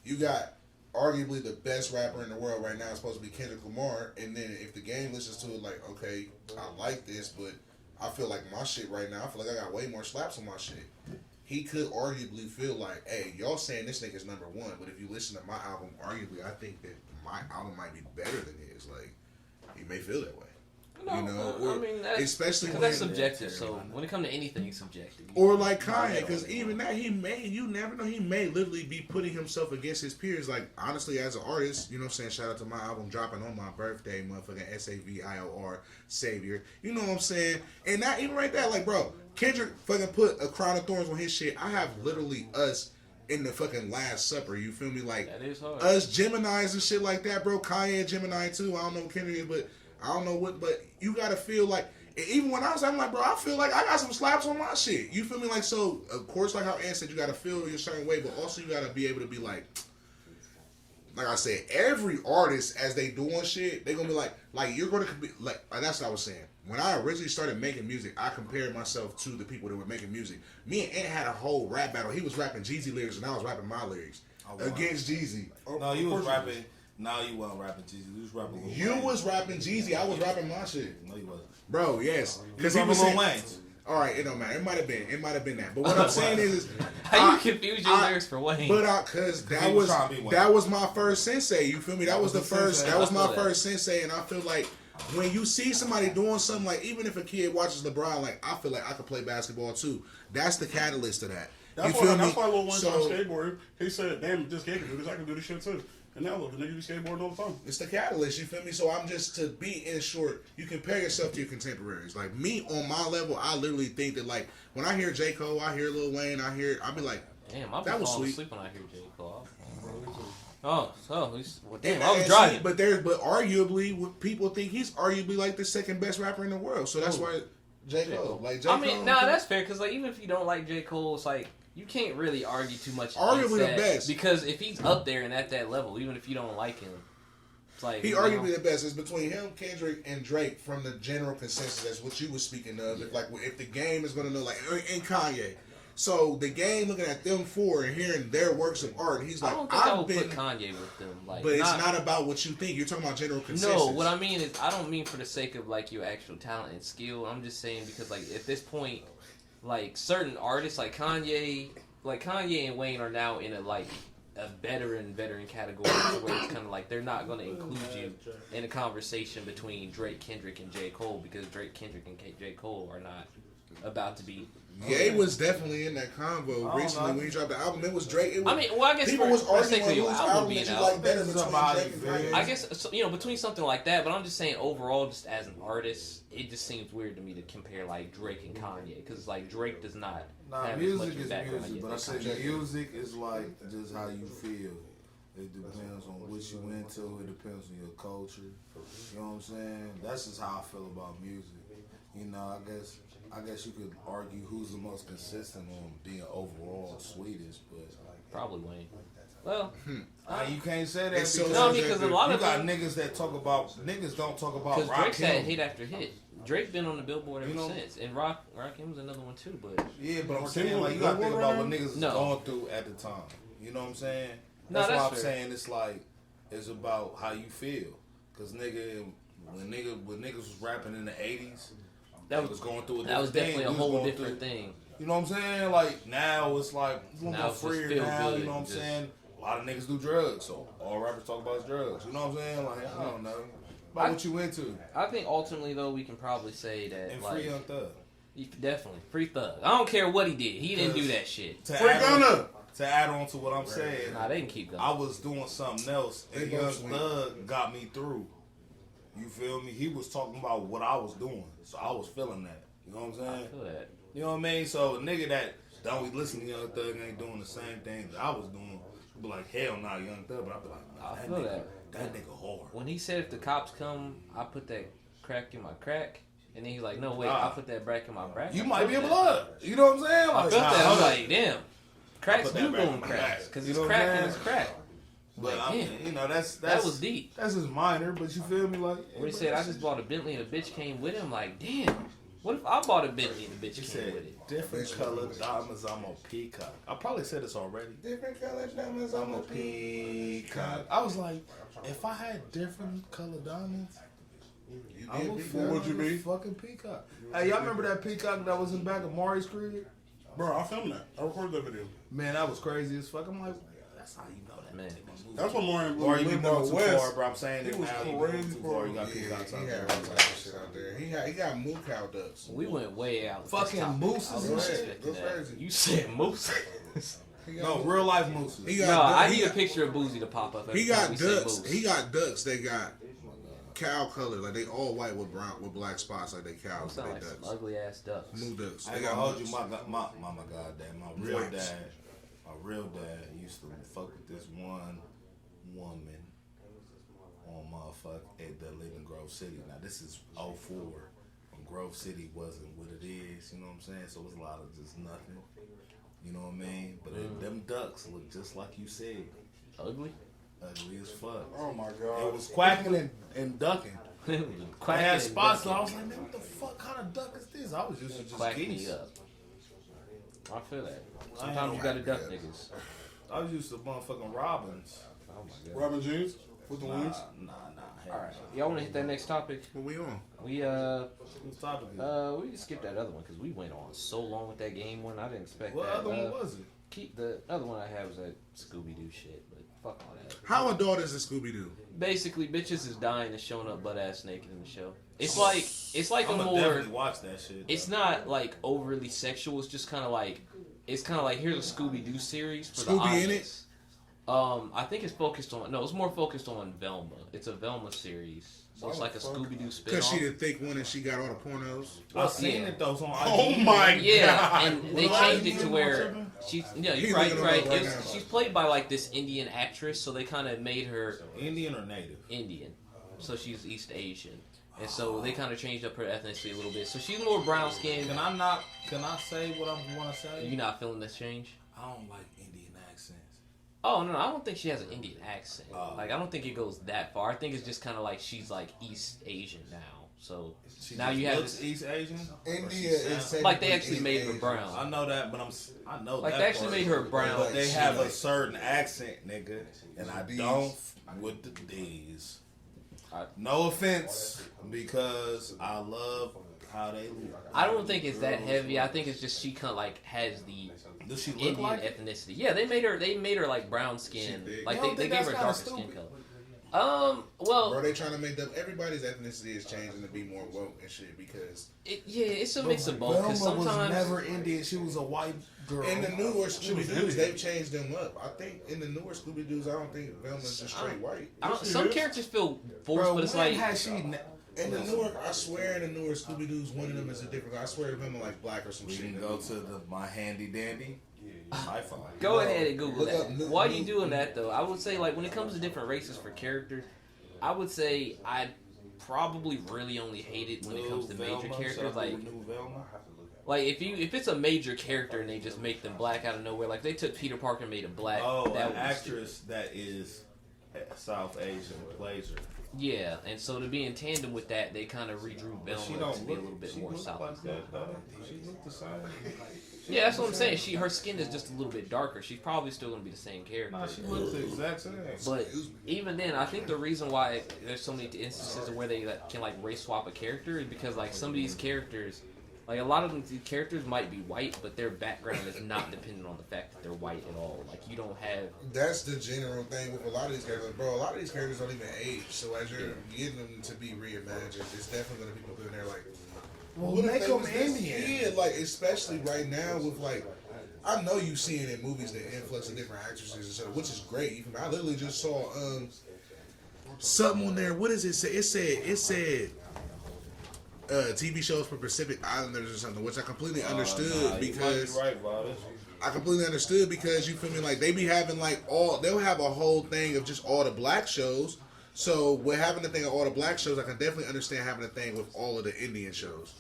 you got arguably the best rapper in the world right now is supposed to be Kendrick Lamar, and then if the game listens to it, like, okay, I like this, but I feel like my shit right now, I feel like I got way more slaps on my shit. He could arguably feel like, hey, y'all saying this nigga's number one, but if you listen to my album, arguably, I think that my album might be better than his. Like, he may feel that way. No, you know, I mean, especially when that's subjective. So when it comes to anything, it's subjective. Or like Kanye, because even that you never know, he may literally be putting himself against his peers. Like, honestly, as an artist, you know what I'm saying? Shout out to my album dropping on my birthday, motherfucking SAVIOR, Savior. You know what I'm saying? And not even right there, like, bro, Kendrick fucking put a crown of thorns on his shit. I have literally us in the fucking Last Supper. You feel me? Like, that is hard. Us Geminis and shit like that, bro. Kanye Gemini too. I don't know what Kendrick is, but I don't know what, but you gotta feel like, even when I'm like, bro, I feel like I got some slaps on my shit. You feel me? Like, so, of course, like how Ann said, you gotta feel a certain way, but also you gotta be able to be like I said, every artist, as they doing shit, they gonna be like you're gonna be, like that's what I was saying. When I originally started making music, I compared myself to the people that were making music. Me and Ant had a whole rap battle. He was rapping Jeezy lyrics, and I was rapping my lyrics against Jeezy. No, you was rapping. No, you wasn't rapping Jeezy. You was rapping Lil Wayne. You was rapping Jeezy. I was rapping my shit. No, you wasn't. Bro, yes. Because he was Lil Wayne. All right, it don't matter. It might have been that. But what I'm saying is, how you confuse your lyrics for Wayne? But because that was my first sensei. You feel me? That was the first. That was my first sensei, and I feel like when you see somebody doing something, like even if a kid watches LeBron, like I feel like I could play basketball too. That's the catalyst to that. That's why Lil Wayne started skateboarding. He said, "Damn, this kid can do this. I can do this shit too." And now look, the nigga be skateboarding all the time. It's the catalyst, you feel me? So I'm just, to be in short, you compare yourself to your contemporaries. Like me, on my level, I literally think that, like, when I hear J. Cole, I hear Lil Wayne, I'll be like, damn, I'll be that was falling sweet. asleep when I hear J. Cole. Well, damn, And I was driving. But arguably, people think he's arguably like the second best rapper in the world. So that's why J. Cole. Like, J. Cole. I mean, that's fair, because like even if you don't like J. Cole, it's like you can't really argue too much. Arguably the best, because if he's up there and at that level, even if you don't like him, it's like he arguably the best. It's between him, Kendrick, and Drake from the general consensus. That's what you were speaking of. Yeah. If the game is gonna know, like, and Kanye. So the game, looking at them four and hearing their works of art, he's like, I would put Kanye with them. Like, but it's not about what you think. You're talking about general consensus. No, what I mean is, I don't mean for the sake of like your actual talent and skill. I'm just saying because like at this point, like certain artists like Kanye and Wayne are now in a veteran category where it's kind of like they're not going to include you in a conversation between Drake, Kendrick, and J. Cole because Drake, Kendrick, and J. Cole are not about to be. Ye was definitely in that convo recently when he dropped the album. It was Drake. I guess people was arguing whose album being that you out. like better between Drake and Kanye. I guess between something like that, but I'm just saying overall, just as an artist, it just seems weird to me to compare like Drake and Kanye because like Drake does not. Have music as much is background music, but I say music is like just how you feel. It depends on what you into. It depends on your culture. You know what I'm saying? That's just how I feel about music. You know, I guess you could argue who's the most consistent on being overall sweetest, but probably Wayne. Well, you can't say that because because a lot of niggas that talk about niggas don't talk about because Rock Drake's had hit after hit. Drake been on the Billboard ever since, and Rakim was another one too. But yeah, but I'm saying like you gotta think about what niggas is going through at the time. You know what I'm saying? That's why I'm saying it's like it's about how you feel. Cause when niggas was rapping in the '80s. That was going through definitely a whole different thing. You know what I'm saying? Like now it's like a little more freer now. Good, you know what I'm saying? A lot of niggas do drugs, so all rappers talk about is drugs. You know what I'm saying? Like I don't know about what you into. I think ultimately though we can probably say that and free Young Thug. Definitely free Thug. I don't care what he did. He didn't do that shit. Free Gunna. To add on to what I'm saying, they can keep going. I was doing something else, and Young Thug got me through. You feel me? He was talking about what I was doing, so I was feeling that. You know what I'm saying? I feel that. You know what I mean? So a nigga that don't listen to Young Thug ain't doing the same thing that I was doing. Be like, hell nah, Young Thug. But I be like, nah, I feel that. That nigga hard. When he said if the cops come, I put that crack in my crack. And then he's like, no, wait, I put that brack in my brack. You might be a blood. You know what I'm saying? I felt that. I'm like, damn. Cracks do go in back cracks. Because you he's know what cracking I'm his crack. But Like, I mean, damn. you know, that's That was deep. That's just minor, but you feel me? Like When he said, I just bought a Bentley and a bitch came with him, like, damn. What if I bought a Bentley and a bitch he came said with it? different colored diamonds. I'm a peacock. I probably said this already. Different colored diamonds, I'm a peacock. I was like, if I had different colored diamonds, I would be feel What would like you a be? fucking peacock. Hey, y'all remember that peacock that was in the back of Mari's crib? Bro, I filmed that. I recorded that video. Man, that was crazy as fuck. I'm like, that's how you know that. Man. That's what Lauren Or you be lived moving out too west. far, bro. I'm saying He it was now. You crazy moving too far. You got Yeah, peacocks he out had there. all type of shit out there. He got moo cow ducks. We went way out. with Fucking this topic. mooses I was and not shit. expecting Go that. crazy. You said moose. He got No, moo- real life mooses. He No, got I duck- need a picture of Boozy to pop up. Every He time got we say ducks. moose. He got ducks. They got cow color, like they all white with black spots, like they cows. Sound They like some ducks. ugly ass ducks. Moo ducks. I They ain't got gonna hold you, moos. my goddamn, my real Whites. dad, used to fuck with this one woman on motherfuck at the living Grove City. Now this is 04 when Grove City wasn't what it is, you know what I'm saying? So it was a lot of just nothing, you know what I mean? But them ducks look just like you said, Ugly? ugly as fuck. Oh my god. It was quacking and ducking. I Quacking had and spots, so I ducking. was like, man, what the fuck kind of duck is this? I was used to just Quack geese. me up. I feel that. I ain't Sometimes you gotta no duck idea. niggas. I was used to motherfucking robins. Oh my god. Robin jeans with the wings. Nah. Alright. Y'all wanna hit that next topic? What we on? We Whose topic is it? we can skip that other one because we went on so long with that game one. I didn't expect What that. other one was it? Keep the other one I have was that Scooby-Doo shit, but fuck all that. How adult is the Scooby Doo? Basically, bitches is dying and showing up butt ass naked in the show. It's like I'm a gonna more. definitely watch that shit. It's not like overly sexual. It's just kind of like here's a Scooby-Doo series for the Scooby in audience. I think it's focused on it's more focused on Velma. It's a Velma series, so it's like a Scooby-Doo spin-off. Because she the thick one and she got all the pornos. I've seen Yeah. it though. So on Oh IG. my Yeah, god. and they Why changed you it to doing where tripping? she's He's you're right, looking right. it up right It's- now. she's played by like this Indian actress, so they kind of made her Indian or native? Indian, so she's East Asian, and so they kind of changed up her ethnicity a little bit. So she's more brown skinned. Can I say what I want to say? You not feeling this change? I don't like Indian accents. Oh no, I don't think she has an Indian accent. Oh. Like I don't think it goes that far. I think it's just kind of like she's like East Asian now. So She now just you have looks this, East Asian. India is is like they actually made her brown. I know that, but I know Like that they actually part. made her brown. But they She have a like- certain accent, nigga, and I D's. don't with the D's. I- No offense, because I love how they look. I don't think it's that heavy. I think it's just she kind of like has the Does she look Indian like it? ethnicity. Yeah, they made her like brown skin. She big. Like You they don't think gave her that's darker kinda skin stupid? color. Well, Bro, they trying to make them. Everybody's ethnicity is changing to be more woke and shit because it's a mix of both. Because Velma was sometimes never Indian. She was a white girl. in the newer Scooby Doo's, Indian. they've changed them up. I think in the newer Scooby Doo's, I don't think Velma's just straight white. some characters feel forced, Bro, but it's when like has she? In the newer, I swear, in the newer Scooby Doo's, one of them is a different guy. I swear Velma like black or some We shit. can go to my handy dandy. My phone. go ahead and Google Look up that. new- While you new- doing that though, I would say like when it comes to different races for characters, I would say I probably really only hate it when it comes to major characters. Like if it's a major character and they just make them black out of nowhere, like they took Peter Parker and made him black. Oh, that an would be actress that is South Asian plays her. stupid. Yeah, and so to be in tandem with that, they kind of redrew Velma to be a little bit more South. like that though. She look the same. Yeah, that's what I'm saying. Her skin is just a little bit darker. She's probably still gonna be the same character. Nah, she looks the exact same. But even then, I think the reason why there's so many instances of where they can like race swap a character is because like some of these characters, like a lot of them, these characters might be white, but their background is not dependent on the fact that they're white at all. Like you don't have. That's the general thing with a lot of these characters, bro. A lot of these characters don't even age. So as you're getting them to be reimagined, it's definitely gonna be people in there like, Well, what if make they them was this? Indian. Yeah, like especially right now with like, I know you seeing in movies the influx of different actresses and stuff, which is great. You feel me? I literally just saw something on there. What does it say? It said TV shows for Pacific Islanders or something, which I completely understood because you might be right, I completely understood because you feel me, like they be having like they'll have a whole thing of just all the black shows, So with having the thing of all the black shows, I can definitely understand having a thing with all of the Indian shows.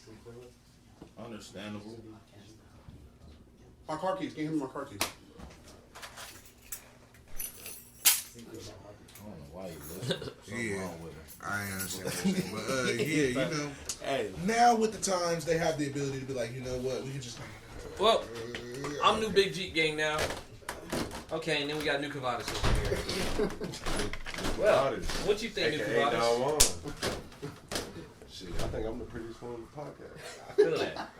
Understandable. My car keys. Can you hand me my car keys? I don't know why you listen. Yeah, I ain't understand what you're saying. But yeah, you know, Hey, now with the times, they have the ability to be like, you know what, we can just. Well, I'm new Big Jeep gang now. Okay, and then we got new Kavadis over here. Well, what you think, new Kavadis? Shit, I think I'm the prettiest one on the podcast.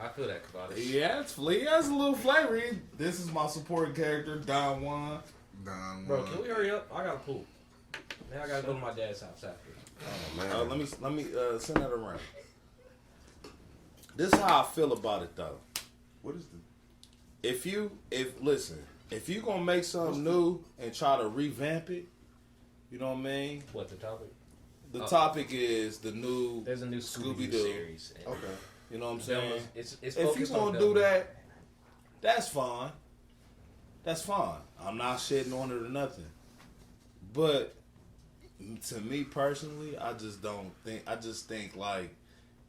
I feel that, Kavadis. yeah, he has a little flavor. This is my supporting character, Don Juan. Bro, can we hurry up? I gotta poop. Now I gotta go to my dad's house after. Oh, man. Let me send that around. This is how I feel about it though. What is the... If you gonna make something new and try to revamp it, you know what I mean? What, the topic? The topic is the new. There's a new Scooby-Doo series. Okay. You know what I'm saying? It's If you focused on gonna do Velma. that, that's fine. That's fine. I'm not shitting on it or nothing. But to me personally, I just think like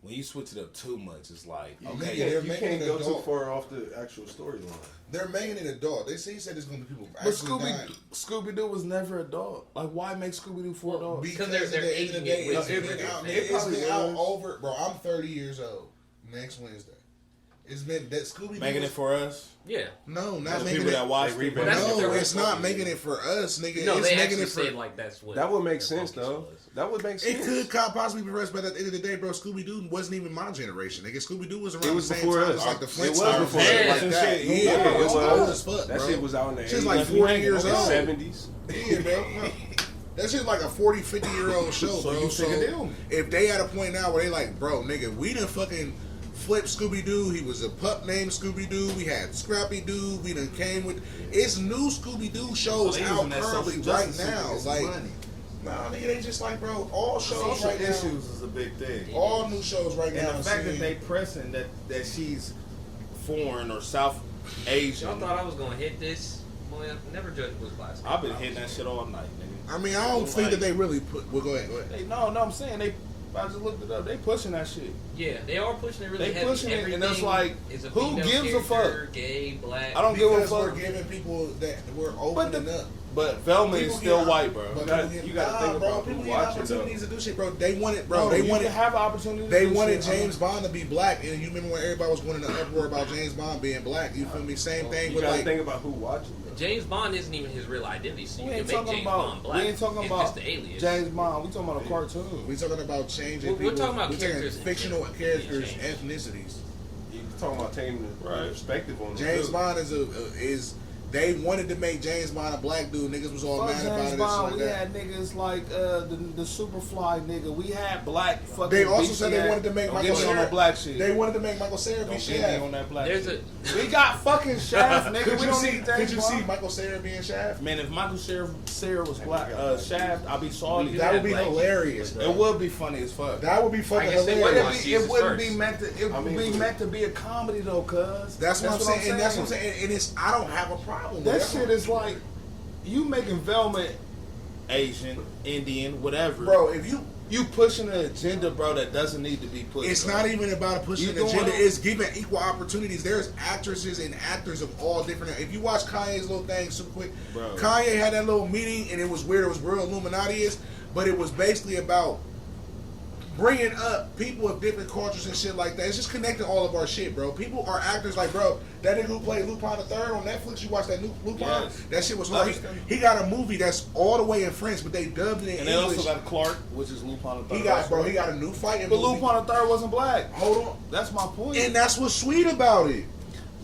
when you switch it up too much, it's like okay, You can't go too far off the actual storyline. They're making it adult. He said there's going to be people but actually dying. Scooby-Doo was never adult. Like, why make Scooby-Doo for adults? Because they're at the end of the day, aging it it's with been out over. Bro, I'm 30 years old next Wednesday. It's been that Scooby-Doo. Making it for us? Yeah. No, not There's making people it. that watch it. But that's what No, they're it's not supposed to making do. it for us, nigga. No, it's they making actually it for. said like that's what. That would make their sense, focus though. was. That would make sense. It could possibly be for us, but at the end of the day, bro, Scooby-Doo wasn't even my generation. Nigga, Scooby-Doo was around It was the same before time us. as like the It Flintstones. was before shit us. like that. Yeah, Yeah, it it's was. old as fuck, That bro. shit was out in the Shit's 80s. like 40 years old. 70s. Yeah, bro. That shit's like a 40, 50-year-old show, So bro. you take a deal. If they at a point now where they like, bro, nigga, we done fucking flipped Scooby-Doo. He was a pup named Scooby-Doo. We had Scrappy-Doo. We done came with... It's new Scooby-Doo shows So they out using that currently social right justice now. to get Like, money. nah, nigga, they just like, bro, all shows Social right issues now... is a big thing. All new shows right And now. the fact that seeing- they pressing that she's foreign or South Asian. Y'all thought I was gonna hit this? Boy, I never judged book class. I've been hitting that shit all night, nigga. I mean, I don't think that they really put... Well, go ahead. No, I'm saying I just looked it up. They pushing that shit. Yeah, they are pushing it really They heavy. pushing it, and Everything it's like, is a who female gives a character, fuck? Gay, black. I don't give a Because we're fuck. giving people that we're opening up. But Velma is People still get- white, bro. but gotta- people you get- gotta think bro, about people who get watches, opportunities to do shit, bro. They wanted, Bro, they you wanted, can have opportunities. they to do wanted shit. James Bond to be black, and you remember when everybody was going in the uproar about James Bond being black? You feel me? Same thing You with gotta like. think about who watching. though. James Bond isn't even his real identity, so you We can ain't make talking James about. Bond black. We ain't talking it's about just the alias. James Bond. We talking about a cartoon. We talking about changing. We're people, talking about we're taking characters in fictional general. characters, Yeah, ethnicities. You talking about taking the perspective on James it. Bond is. They wanted to make James Bond a black dude. Niggas was all Fuck mad about James it. Bond. And We shit like had niggas like the Superfly nigga. We had black fucking. They also beastie said they ass- wanted to make Don't Michael get me on Cera. that black shit. They wanted to make Michael Cera be Don't get me Shaft. on that black There's shit. a We got fucking Shaft, nigga. Could We you don't see? need Could James you see Bond. Michael Cera being Shaft? Man, if Michael Cera was black, Shaft, I'd be salty. That would be Black hilarious, bro. It would be funny as fuck. That would be fucking I guess they hilarious. watch It Jesus wouldn't be first. meant to. It would be meant to be a comedy though, cuz. That's what I'm saying. And that's what I'm saying. And it's I don't have a problem That with shit is like you making Velma Asian, Indian, whatever. bro. If You pushing an agenda, bro, that doesn't need to be pushed. it's bro. not even about pushing You an doing agenda. it? It's giving equal opportunities. There's actresses and actors of all different. If you watch Kanye's little thing super quick, Bro. Kanye had that little meeting and it was weird. It was real Illuminati-ish, but it was basically about bringing up people of different cultures and shit like that. It's just connecting all of our shit, bro. People are actors like, bro, that nigga who played Lupin the Third on Netflix, you watch that new Lupin? Yes. That shit was hard. He got a movie that's all the way in French, but they dubbed it in And they English. also got Clark, which is Lupin the Third. He got a new fighting But movie. Lupin the Third wasn't black. Hold on. That's my point. And that's what's sweet about it.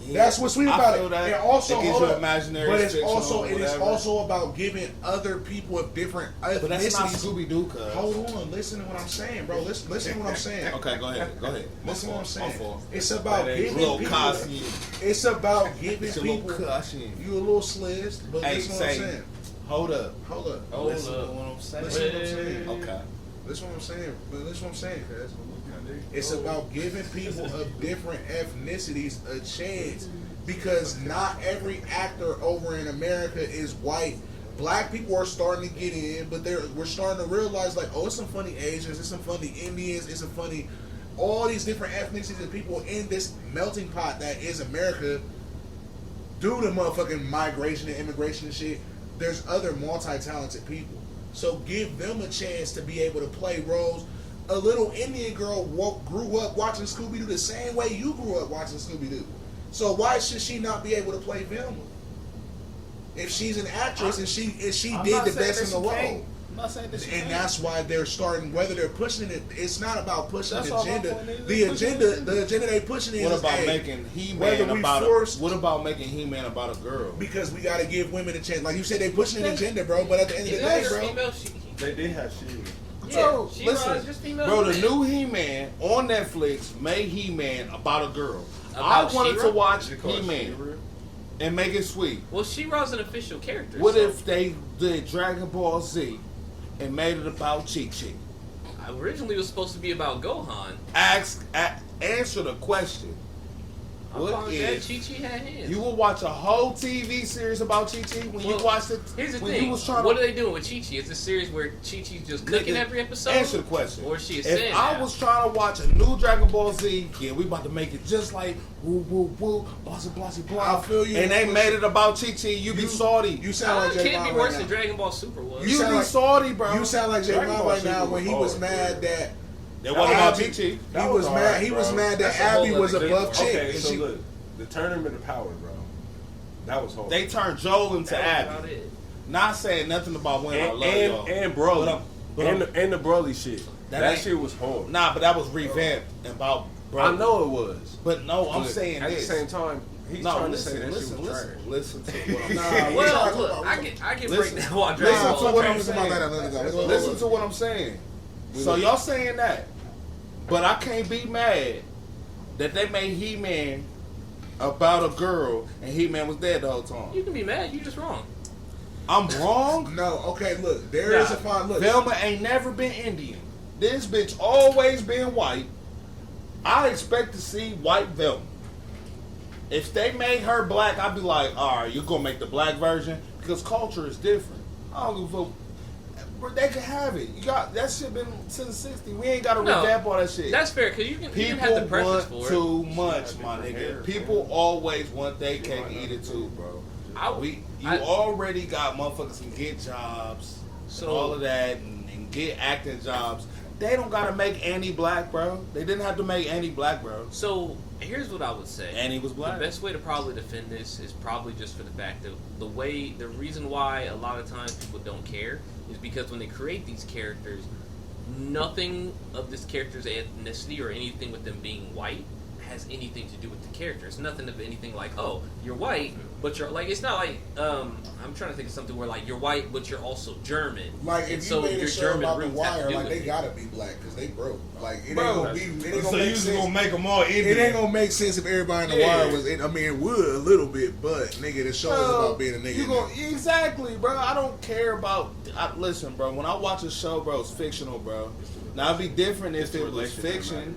Yeah. That's what's sweet I about feel it. that. And also, It gives hold you up. imaginary but it's fiction also or it is whatever. also about giving other people of different ethnicities. But that's not Scooby-Doo, cuz. Hold on, listen to what I'm saying, bro. Listen to what I'm saying. Okay, go ahead. Go ahead. Listen to what I'm saying. My fault. It's about That ain't giving Little people. Cosby. It's about giving It's a people. little cushion. You a little slizzed, but Hey, listen to what I'm say, saying. hold up. Hold up. Hold Listen up. to what I'm saying. Listen to what I'm saying. Okay. Listen what I'm saying. But listen what I'm saying, cuz. It's about giving people of different ethnicities a chance. Because not every actor over in America is white Black people are starting to get in, but we're starting to realize like, oh, it's some funny Asians, it's some funny Indians, it's some funny, all these different ethnicities and people in this melting pot that is America. Due to motherfucking migration and immigration and shit, there's other multi-talented people. So give them a chance to be able to play roles. A little Indian girl grew up watching Scooby-Doo the same way you grew up watching Scooby-Doo. So why should she not be able to play Velma? If she's an actress and she did the best in the role. I'm not saying that And that's why they're starting, whether they're pushing it, it's not about pushing That's the all my agenda. point is, The agenda they pushing is, What about hey, making whether He-Man we about forced- what about making He-Man about a girl? because we got to give women a chance. Like you said, they pushing an agenda, bro. But at the end of the day, bro, female, They did have she. Bro, she listen, was just female. bro, the new He-Man on Netflix made He-Man about a girl. About I wanted She-Ra? to watch Is it called He-Man She-Ra? and make it sweet. Well, She-Ra's an official character. What so if they did Dragon Ball Z and made it about Chi-Chi? originally it was supposed to be about Gohan? Answer the question. I'm What fine with that. if Chi-Chi had hands. you will watch a whole TV series about Chi-Chi when you Well, watched it? Here's the when thing. You was trying What to, are they doing with Chi-Chi? Is this series where Chi-Chi's just cooking Nigga, every episode? Answer the question. Or is she a If sin I now? was trying to watch a new Dragon Ball Z, yeah, we about to make it just like woo woo woo, bossy bossy blah. I feel you. And they made it about Chi-Chi. You be salty. You sound like it J. can't Mon be worse right than now. Dragon Ball Super was. You sound be like- salty, bro. You sound like J. Dragon Mon Ball right Super now was when he was hard, mad bro. that That wasn't about Abby- Chi-Chi. he That was was mad. hard, He was bro. mad that That's a whole Abby was a other buff thing. chick. Okay, and so she- look, the tournament of power, bro. That was hard. They turned Joel into That was about Abby. it. Not saying nothing about women. I love y'all. and Broly. But and the Broly shit. That That ain't- shit was hard. Nah, but that was revamped about. Bro. I know it was. But no, I'm But saying at this. the same time, he's No, trying listen, to say that listen, shit was listen, trash. listen to what I'm Nah, saying. we Well, talking look, about- I can break Listen, down why listen Dragon to Ball. what I'm talking about that another time. Listen to what I'm saying. So y'all saying that, but I can't be mad that they made He-Man about a girl and He-Man was dead the whole time. You can be mad. You just wrong. I'm wrong. No, okay, look, there is a fine look. Velma ain't never been Indian. This bitch always been white. I expect to see white Velma. If they made her black, I'd be like, all right, you're gonna make the black version because culture is different. I don't give a fuck. But they could have it. You got that shit been since the 60s. We ain't gotta No, revamp all that shit. That's fair because you can People have the preference want for it. too much, my different nigga. hair, People man. always want their cake and eat it too, bro. You already got motherfuckers can get jobs, So- and all of that, and get acting jobs. They don't gotta make Annie black, bro. They didn't have to make Annie black, bro. So here's what I would say. Annie was black. The best way to probably defend this is probably just for the fact that the reason why a lot of times people don't care is because when they create these characters, nothing of this character's ethnicity or anything with them being white has anything to do with the character. It's nothing of anything like, oh, you're white, but you're like, it's not like, I'm trying to think of something where like you're white, but you're also German. Like And if you so made a your show German about the roots have to Wire, do like with they it. gotta be black because they broke. Like it Bro, ain't gonna be. It ain't so gonna you make just sense. gonna make them all Indian? It ain't gonna make sense if everybody in the Yeah. Wire was. I mean, it would a little bit, but nigga, the show is about being a nigga. You in gonna, there. exactly, bro. I don't care about. Listen, bro. When I watch a show, bro, it's fictional, bro. Now it'd be different if it was relationship that fiction, matters.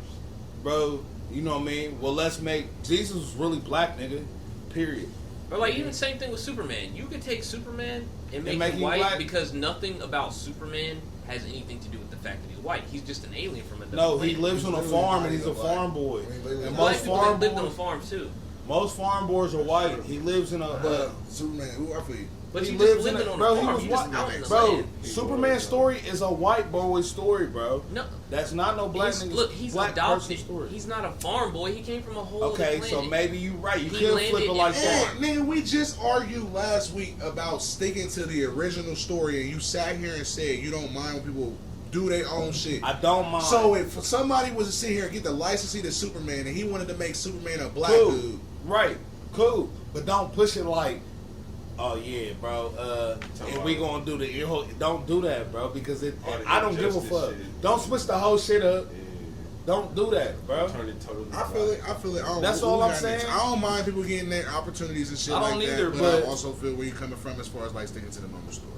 bro. You know what I mean? Well, let's make Jesus was really black, nigga. Period. Or like even same thing with Superman. You could take Superman and make make him him white black. because nothing about Superman has anything to do with the fact that he's white. He's just an alien from another No, he planet. lives on a literally farm not and he's a even black. farm boy. I mean, literally And not. Black most people farm that lived on boys, farms too. most farm boys are white. He lives in a. But Superman, who I feel you. But he you lives just in living a, on bro. a He farm. was You just white, out in the bro. land. Superman's story is a white boy's story, bro. No, That's not no black he's, nigga. look, he's black adopted. person story. He's not a farm boy. He came from a whole Okay, other so planet. maybe you right. You He could landed flip it in like Hey, that. nigga, we just argued last week about sticking to the original story, and you sat here and said you don't mind when people do their own shit. I don't mind. So if somebody was to sit here and get the licensee to Superman, and he wanted to make Superman a black cool, dude, right? Cool, but don't push it like, oh yeah, bro. And we gonna do the ear hole. Don't do that, bro, because it. All the I don't give a injustice fuck. shit. Don't switch the whole shit up. Yeah. Don't do that, bro. Turn it totally. I feel it. I feel it. I don't, That's who all I'm got next? saying. I don't mind people getting their opportunities and shit I like don't that, either, but but- I also feel where you're coming from as far as like sticking to the normal story.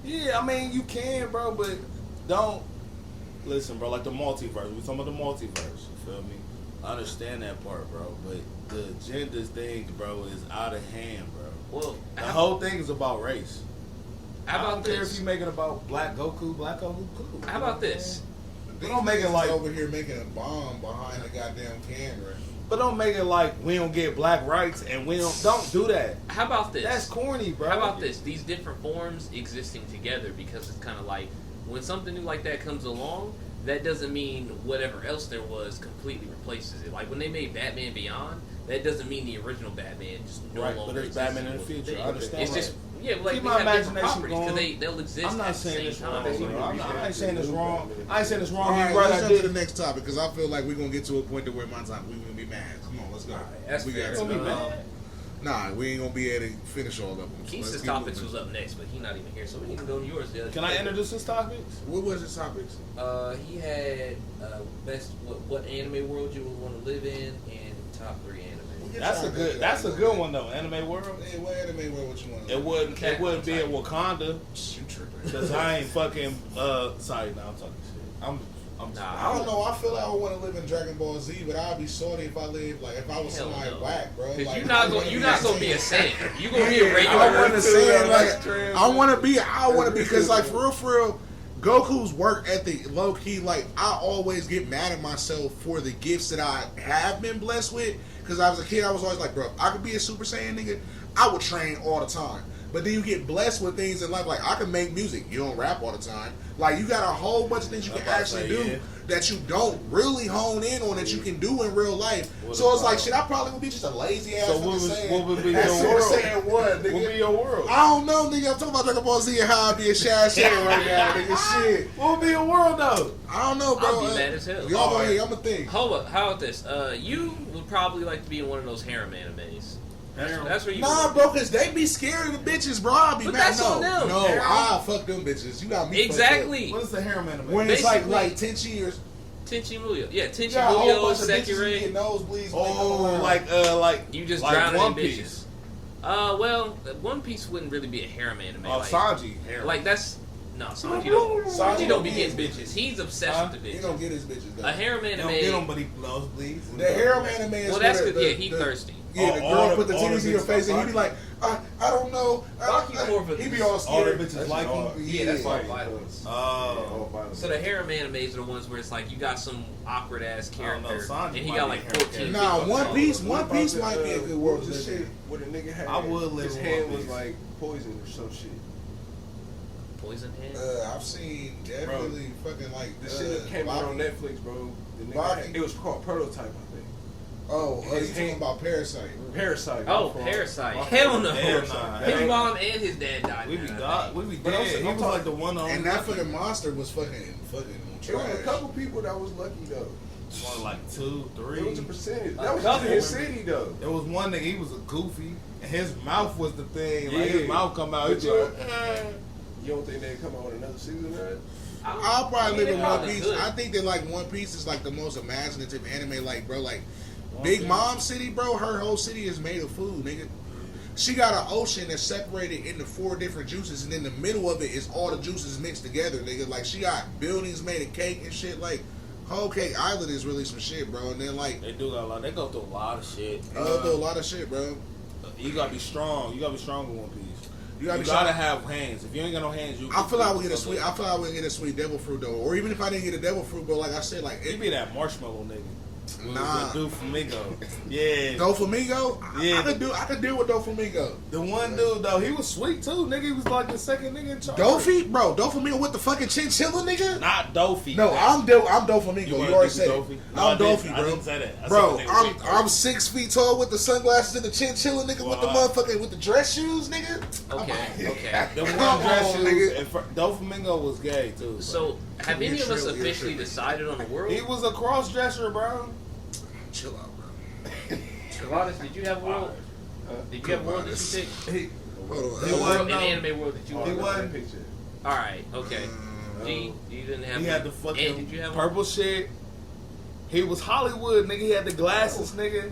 Yeah, I mean you can, bro, but don't listen, bro. Like the multiverse. We talking about the multiverse. You feel me? I understand that part, bro. But the gender thing, bro, is out of hand, bro. well, The whole thing is about race. How I about don't care this? if you make it about Black Goku, cool. How about this? But don't make it Niggas like, over here making a bomb behind the goddamn camera. but don't make it like we don't get black rights and we don't do that. How about this? That's corny, bro. How about this? These different forms existing together, because it's kind of like when something new like that comes along, that doesn't mean whatever else there was completely replaces it. Like when they made Batman Beyond, that doesn't mean the original Batman just no Right, longer but it's exists. Batman in the future. I understand It's that. just like Keep we my have different imagination properties because going. they'll exist I'm not at the saying same this wrong. time. I ain't saying this wrong. I ain't saying this wrong. All right, You right, let's I jump to did. the next topic because I feel like we're gonna get to a point to where my time we're gonna be mad. Come on, let's go. That's we fair. got Gonna be to. mad. Nah, we ain't gonna be able to finish all of them. So let's Keez's keep topics moving. was up next, but he's not even here, so we need to go to yours. Can I introduce this topic? What was his topics? He had best what anime world you would want to live in and top 3 anime. That's a good one though. Anime world. Hey, what anime world would you want? It wouldn't be in Wakanda You tripping? because I ain't fucking. Sorry, now I'm talking shit. I don't know. I feel like I would want to live in Dragon Ball Z, but I'd be sorry if I lived like if I was Hell somebody no. whack, bro. Because Like, you're not gonna be a Saiyan. You gonna be a I regular. want to say like I want to be because like for real, Goku's work ethic, low key. Like I always get mad at myself for the gifts that I have been blessed with. Because I was a kid, I was always like, bro, I could be a Super Saiyan nigga. I would train all the time. But then you get blessed with things in life. Like I can make music. You don't rap all the time. Like you got a whole bunch of things you can actually do that you don't really hone in on that you can do in real life. So it's like shit. I probably would be just a lazy ass. So what would be your Super world? Saiyan what, nigga? What would be your world? I don't know, nigga. I'm talking about Dragon Ball Z and how I be a Shad Saiyan right now, nigga. Shit. What would be your world though? I don't know, bro. I'll be mad as hell. Y'all go ahead. I'm gonna think. Hold up, how about this? You would probably like to be in one of those harem animes. That's where you. Nah, bro, because they be scared of the bitches, bro. I'll be But mad. that's on them. No, I'll fuck them bitches. You got me. Exactly. What is the harem anime? When Basically- it's like Tenchi or Tenchi Muyo. Yeah, Tenchi got a whole Muyo, bunch of bitches who Sekirei. get nosebleeds. Oh, like You just like drowning One in Piece. bitches. Well, One Piece wouldn't really be a harem anime. Oh, like, Sanji. Harem. like that's no Sanji don't. Sanji don't be getting bitches. He's obsessed with the He bitches. don't get his bitches though. A harem They anime. don't get them, but he blows bleeds. The harem anime is Well, that's where good. the- Yeah, he the- thirsty. Yeah, the All girl the- put the all the titties in your bitches face and he like be like, I don't know. Baki's more of a- He be all All the scared. bitches like him. Yeah, that's all Fighting violence. violence. So the harem animes are the ones where it's like you got some awkward ass I don't know, character, Sanji and he might got be like a harem 14. Nah, people. One Piece What might be a good world to What was the live shit in. where the nigga had I would live his in hand One was Piece. like poison or some shit. Poison hand. I've seen definitely fucking like The shit that came out on Netflix, bro. The nigga Baki? had, it was called Prototype, I think. Oh, His you talking hand- about Parasite? Parasite. Oh, my fault. Parasite. My Hell fault. no. Hell nah. His mom and his dad died. We be in that God. thing. We be But I'm dead. saying- He I'm was like talking- the one on. And that fucking monster was fucking There was a trash. couple people that was lucky though. One like 2, 3. It was a percentage. A That was just in couple. his city though. There was one nigga. He was a goofy, and his mouth was the thing. Like Yeah. his mouth come out. But He you, like, you don't think they come out with another season of that? I'll probably I mean, live they in One probably Piece. could. I think that like One Piece is like the most imaginative anime. Like, bro, like One Big Piece. Mom City, bro. Her whole city is made of food, nigga. She got an ocean that's separated into 4 different juices, and in the middle of it is all the juices mixed together, nigga. Like she got buildings made of cake and shit. Like Whole Cake Island is really some shit, bro. And then like they do got a lot. They go through a lot of shit. they go through a lot of shit, bro. You gotta be strong. You gotta be strong in One Piece. You gotta You be gotta strong. have hands. If you ain't got no hands, you. I feel like I would get a sweet. I feel like I would get a sweet devil fruit though, or even if I didn't get a devil fruit, bro. Like I said, like You be that marshmallow nigga. Nah. The dude Flamingo. Yeah. Doflamingo. Yeah. I could deal with Doflamingo. The one dude though, he was sweet too. Nigga, he was like the second nigga in charge. Dofi, bro. Doflamingo with the fucking chinchilla, nigga. Not Dofi. No, I'm Doflamingo. You wanna already do said Dofi? it. No, I'm Dofi, I bro. didn't say that. I Bro, said the nigga was I'm 6 feet tall with the sunglasses and the chinchilla, nigga, with the Wow. motherfucking with the dress shoes, nigga. Okay, okay. The one Come dress on, shoes. nigga. And Doflamingo was gay too. Bro. So, have any of us You're officially tripping. decided on the world? he was a cross dresser, bro. Chill out, bro. Kavadis, did you have a world? Did you have a world that you picked? He Hold on. He A wasn't world, an no- anime world that you He wanted? wasn't. Picture. Alright, okay. G, you didn't have He one. had the And fucking did you have purple shit. He was Hollywood, nigga. He had the glasses, nigga.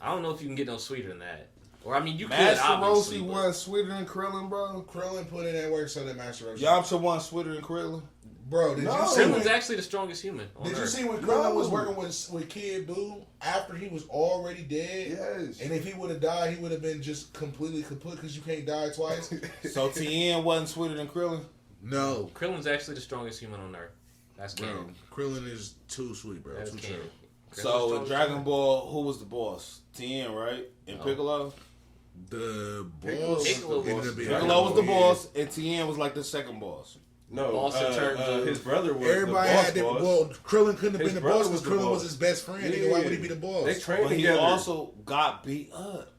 I don't know if you can get no sweeter than that. Or I mean, you could Master obviously. Roshi but- wasn't sweeter than Krillin, bro. Krillin put in that work so that Master Roshi. Yamcha wasn't sweeter than Krillin. Bro, did you see Krillin's when, actually the strongest human on did you Earth. see when Krillin was working with Kid Buu after he was already dead? Yes. And if he would have died, he would have been just completely kaput because you can't die twice. So Tien wasn't sweeter than Krillin. No, Krillin's actually the strongest human on Earth. That's bro. canon. Krillin is too sweet, bro. That's Too canon. true. Krillin's So in strongest Dragon human. Ball, who was the boss? Tien, right? And No. Piccolo. The Piccolo boss Piccolo ended was up being the Piccolo was the Dragon Ball, boss, and Tien was like the second boss. No, Boss in terms of- his brother was Everybody the boss. had that. boss. Well, Krillin couldn't have His been the brother boss was because the Krillin was boss. his best friend. Nigga, why would he be the boss? They trained But he together. also got beat up.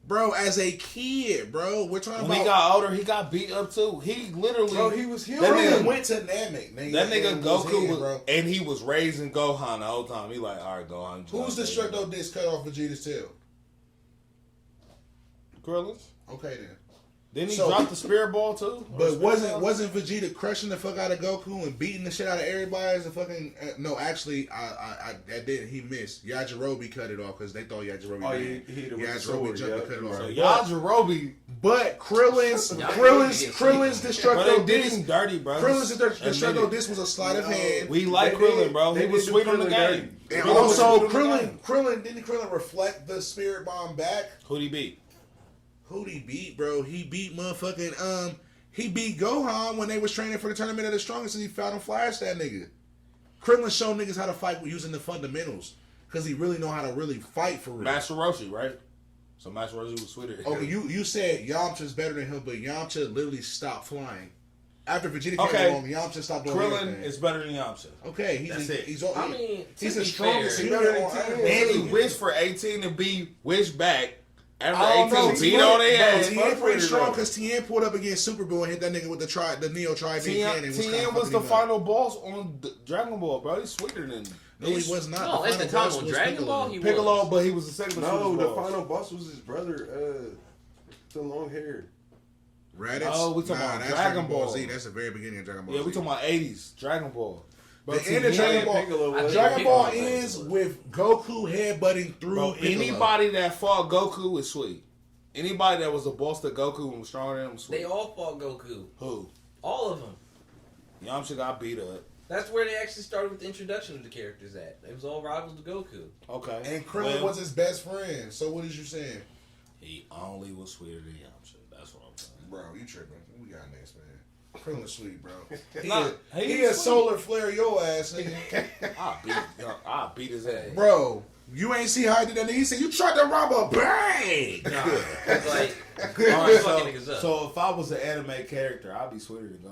Bro, as a kid, bro, we're talking When he about. got older, he got beat up too. He literally. Bro, he was That human. nigga- Krillin went to Namek. Nigga, That nigga and Goku in, was, bro. and he was raising Gohan the whole time. He like, all right, Gohan. Who's the Destructo disc cut off Vegeta's tail? Krillin's? Okay then. Didn't he So- drop the spirit ball too? Or But spirit wasn't ball? wasn't Vegeta crushing the fuck out of Goku and beating the shit out of everybody as a fucking no? Actually, I did. He missed. Yajirobe cut it off because they thought Yajirobe. Oh, did. he hit it with the Yajirobe sword, jumped and yeah. cut it off. So Right. Yajirobe, But Krillin's Yajirobe Krillin's gets Krillin's bro, Destructo they did disc. him dirty, bro. Krillin's Admit Destructo it. disc was a sleight of No. hand. We like They Krillin, did- bro. He they was did sweet do on the Krillin game. And Krillin was also sweet on the game. Krillin didn't Krillin reflect the spirit bomb back? Who'd he beat? Who'd he beat, bro? He beat motherfucking he beat Gohan when they was training for the tournament of the strongest and he found him flash that nigga. Krillin showed niggas how to fight with using the fundamentals. Cause he really know how to really fight for real. Master Roshi, right? So Master Roshi was sweeter. Okay, you said Yamcha's better than him, but Yamcha literally stopped flying. After Vegeta came Okay. along, Yamcha stopped doing Krillin everything. is better than Yamcha. Okay, That's it. he's I mean, he's to the be strongest fair, human on Tien. Earth. And he wished for 18 to be wished back. After I don't know. 18 beat on their Bro, ass. Tien pretty strong though. because Tien pulled up against Super Buu and hit that nigga with the Neo Tri-Beam Cannon. Tien was the final boss on Dragon Ball, bro. He's sweeter than No, he was not. No, at the final time boss on was Dragon Piccolo. Ball, he Piccolo, was. but he was the second No, boss. the final boss was his brother, the long hair. Raditz? Oh, we talking about that's Dragon Ball. Z. That's the very beginning of Dragon Ball Yeah, Z. we talking about 80s Dragon Ball. Bro, The end of Tien- Dragon Ball. Piccolo was- Dragon Ball Piccolo ends was. with Goku headbutting through Bro, Piccolo. anybody that fought Goku is sweet. Anybody that was a boss to Goku and was stronger than him was sweet. They all fought Goku. Who? All of them. Yamcha got beat up. That's where they actually started with the introduction of the characters at. It was all rivals to Goku. Okay. And Krillin Well, was his best friend. So what is you saying? He only was sweeter than Yamcha. That's what I'm saying. Bro, you tripping. We got next, man. Krillin's sweet, bro. Nah, He he's a sweet. solar flare your ass, nigga. I'll beat his ass. Bro, you ain't see how he did that nigga. He said, you tried to rob a bank. It's like, All right, fucking niggas up. so if I was an anime character, I'd be sweeter than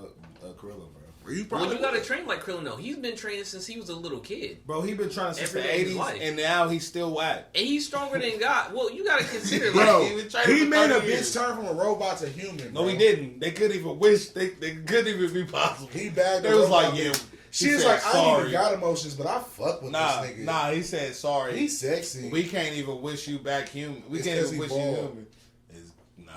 Krillin, bro. You well, probably you gotta train like Krillin though. He's been training since he was a little kid. Bro, he been trying since the Every day of his 80s, life. and now he's still whack. And he's stronger than God. Well, you gotta consider Bro, like, he been training he for made a 30 bitch years. turn from a robot to human, bro. No, he didn't. They couldn't even wish. They couldn't even be possible. He bagged They the was robot like, yeah. bitch. She She was said like, I ain't sorry. even got emotions, but I fuck with Nah, this nigga. nah. He said sorry. He's sexy. We can't even wish you back human. We It's can't 'cause even he wish you bald. human. Nah,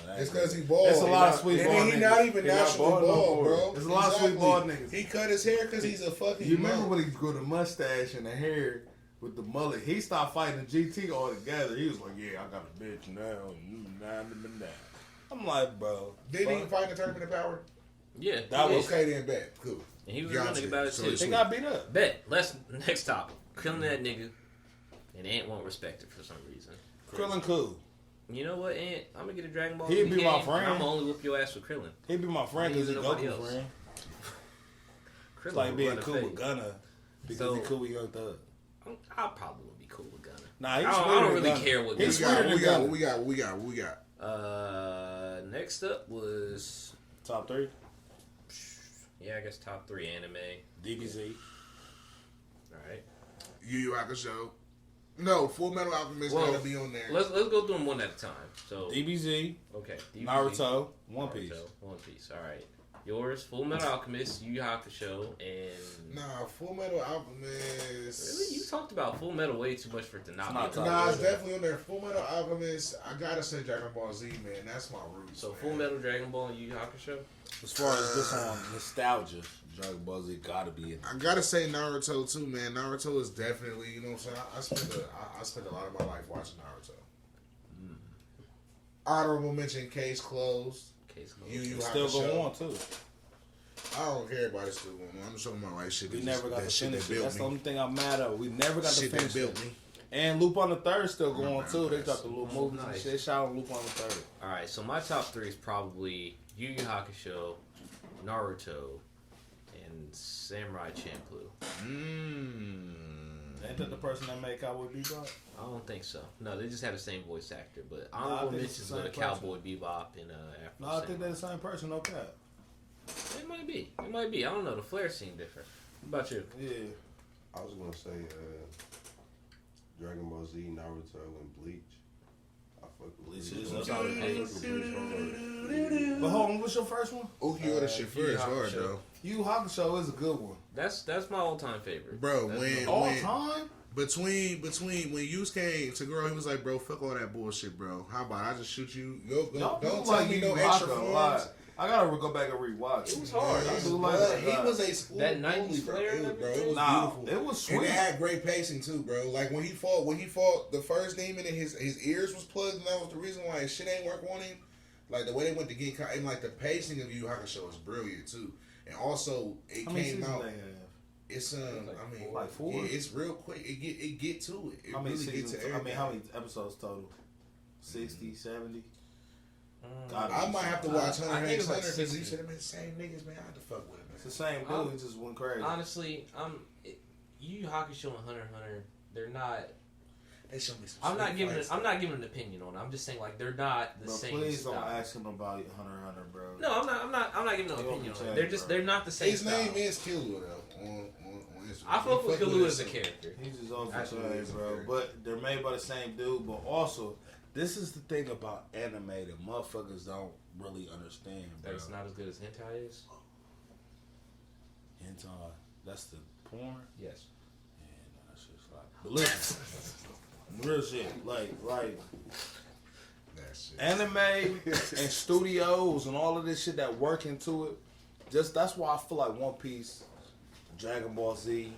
bro. It's because he bald. It's a lot of And sweet then bald he niggas. not even He not naturally bald no bald, more. bro. There's a lot of sweet bald niggas. He cut his hair because he's a fucking You remember monk. when he grew the mustache and the hair with the mullet? He stopped fighting GT altogether. He was like, "Yeah, I got a bitch now." I'm like, bro. Didn't he fuck. fight in the Tournament of Power? yeah, That he was- is. Okay, then bet. Cool. And he was Yamcha, running about it so too. it's They got beat up. Bet. Next topic. Krillin that nigga, and Ant won't respect it for some reason. Krillin cool. You know what, Ant? I'm gonna get a Dragon Ball. He'd Z be my game, friend. and I'm gonna only whoop your ass with Krillin. He'd be my friend because he's Nobody Goku else. friend. Krillin It's like will being run a cool fade. with Gunna because So- he cool with Young Thug. I probably would be cool with Gunna. Nah, he's I sweeter don't than really Gunna. care what He's Gunna- sweeter than Gunna. What we got? Next up was Top 3. I guess top 3 anime. DBZ. All right. Yu Yu Hakusho. No, Full Metal Alchemist Well, gotta be on there. Let's go through them one at a time. So DBZ. okay, DBZ, Naruto. One Naruto, Piece. One Piece. All right. Yours, Full Metal Alchemist, Yu Yu Hakusho, and Nah, Full Metal Alchemist. really, you talked about Full Metal way too much for it to not It's be not on top. Nah, it's Yeah. definitely on there. Full Metal Alchemist. I gotta say Dragon Ball Z, man. That's my roots. So man. Full Metal, Dragon Ball, and Yu Yu Hakusho. As far as just on nostalgia, Dragon Ball Z gotta be in. I gotta say Naruto too, man. Naruto is definitely, you know what I'm saying. I spent a lot of my life watching Naruto. Honorable mention, case closed. Case closed. You Still go on too. I don't care about it still going on. I'm just talking about like shit. We never got to shit finish that it. built That's the me. only thing I'm mad at. We never got to Shit finish that built it. me. And Loop on the Third still going too. They dropped the little Oh, movies and shit. Shout out Loop on the Third. All right, so my top 3 is probably Yu Yu Hakusho, Naruto, and Samurai Champloo. Ain't that the person that made Cowboy Bebop? I don't think so. No, they just have the same voice actor. But I honorable think it's mentions the go to same Cowboy Bebop and Afro No, I think Samurai. they're the same person. No cap. It might be. It might be. I don't know. The flair seemed different. What about you? Yeah. I was gonna say Dragon Ball Z, Naruto, and Bleach. I fuck with Bleach Bleach. is I up fuck there. with Bleach hard. But hold on, what's your first one? Okio the shit Yu Yu first, hard Hakusho. though. Yu Hakusho is a good one. That's my all-time favorite. Bro, That's when- All when- time? Between when Yus came to girl, he was like, bro, fuck all that bullshit, bro. How about I just shoot you? Don't tell me Yu no Yu extra Hakusho a forms. lot. I gotta go back and rewatch. It was hard. I He do like that. was a school That bully, 90s bro. flair and It was everything? Nah, beautiful. it was And sweet. it had great pacing too, bro. Like when he fought the first demon and his ears was plugged, and that was the reason why his shit ain't work on him. Like the way they went to get and like the pacing of Yu Yu Hakusho is brilliant too. And also it How many came seasons out. they have? It's Like four? Yeah, it's real quick. It get to it. It How many really get seasons? to I mean, everything. how many episodes total? 60, 70? I might have to watch I Hunter think x it's like Hunter because 60. you should have been the same niggas, man. I had to fuck with it, man. It's the same dude. He just went crazy. Honestly, Yu Yu Hakusho and Hunter x Hunter, they're not. They show me some I'm not sweet giving. fights. I'm not giving an opinion on it. I'm just saying like they're not the Bro, same. please style. don't ask him about Hunter x Hunter, bro. No, I'm not giving an He opinion won't on tell it. They're you, just bro. they're not the same. His style. name is Killua though on Instagram. I fuck with Killua as a him. character. He's just off the Absolutely, chain, it's bro. fair. But they're made by the same dude. But also, this is the thing about anime that motherfuckers don't really understand, That bro. it's not as good as hentai is. Hentai. That's the porn. Yes. And that's just like. But listen, real shit. Like That shit. anime and studios and all of this shit that work into it. Just that's why I feel like One Piece, Dragon Ball Z,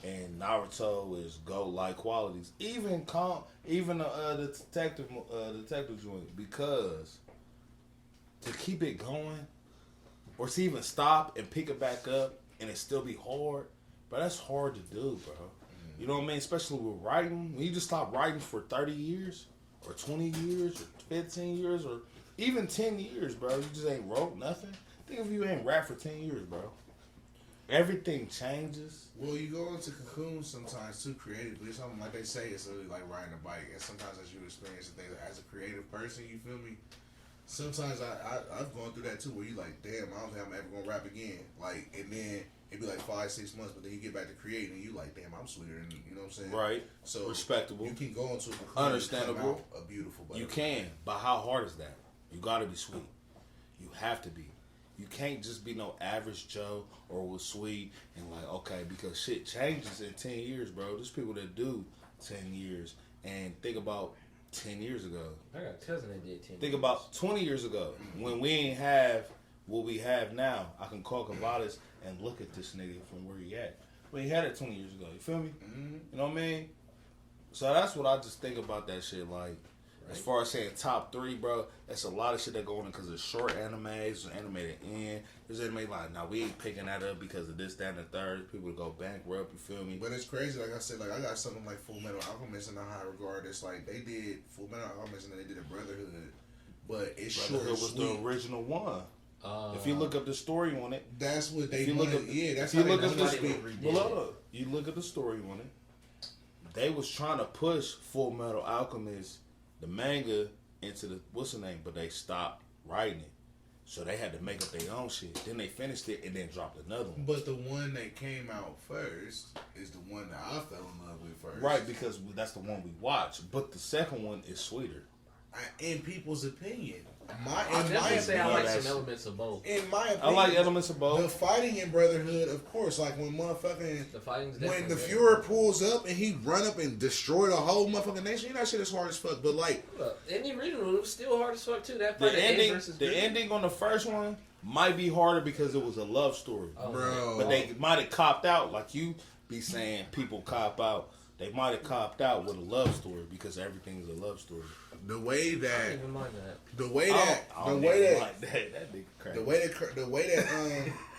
and Naruto is go-like qualities. Even the detective joint, because to keep it going, or to even stop and pick it back up and it still be hard, but that's hard to do, bro. You know what I mean? Especially with writing. When you just stop writing for 30 years, or 20 years, or 15 years, or even 10 years, bro. You just ain't wrote nothing. Think if you ain't rap for 10 years, bro. Everything changes. Well, you go into cocoons sometimes too creatively. It's something like they say it's really like riding a bike, and sometimes as you experience the things as a creative person, you feel me? Sometimes I've gone through that too, where you like, damn, I don't think I'm ever gonna rap again. Like, and then it'd be like 5-6 months, but then you get back to creating, and you like, damn, I'm sweeter than you know what I'm saying? Right. So Respectable. You can go into a cocoon Understandable. and come out a beautiful. You butterfly. can, but how hard is that? You gotta be sweet. You have to be. You can't just be no average Joe or was sweet and like, okay, because shit changes in 10 years, bro. There's people that do 10 years. And think about 10 years ago. I got a cousin that did 10. Think about 20 years ago when we ain't have what we have now. I can call Kavadis and look at this nigga from where he at. We ain't had it 20 years ago. You feel me? Mm-hmm. You know what I mean? So that's what I just think about that shit. Like, as far as saying top 3, bro, that's a lot of shit that go on because it's short animes, there's anime that end. There's anime like, now we ain't picking that up because of this, that, and the third. People go bankrupt, you feel me? But it's crazy, like I said, like I got something like Full Metal Alchemist in a high regard. It's like they did Full Metal Alchemist and then they did a Brotherhood, but it's short Brotherhood and was sweet. the original one. If you look up the story on it, That's what they if you look wanted. up, Yeah, that's if how you they look up wanted this, to redid be. well, look, you look at the story on it. They was trying to push Full Metal Alchemist, the manga, into the what's the name, but they stopped writing it, so they had to make up their own shit. Then they finished it and then dropped another one. But the one that came out first is the one that I fell in love with first. Right, because that's the one we watched. But the second one is sweeter. In people's opinion, I definitely say I like some elements of both. In my opinion, I like elements of the both. fighting in Brotherhood, of course, like when motherfucking The fighting's when definitely the better. Fuhrer pulls up and he run up and destroy the whole motherfucking nation. You know that shit is hard as fuck. But like, Look, in the original, it was still hard as fuck too. That The fight at ending, versus the Grid. ending on the first one might be harder because it was a love story. Oh, bro, But they might have copped out, like you be saying. People cop out they might have copped out with a love story because everything is a love story. The way I don't that, even mind that. the way that, I the don't way even that, like that nigga crazy. the way that,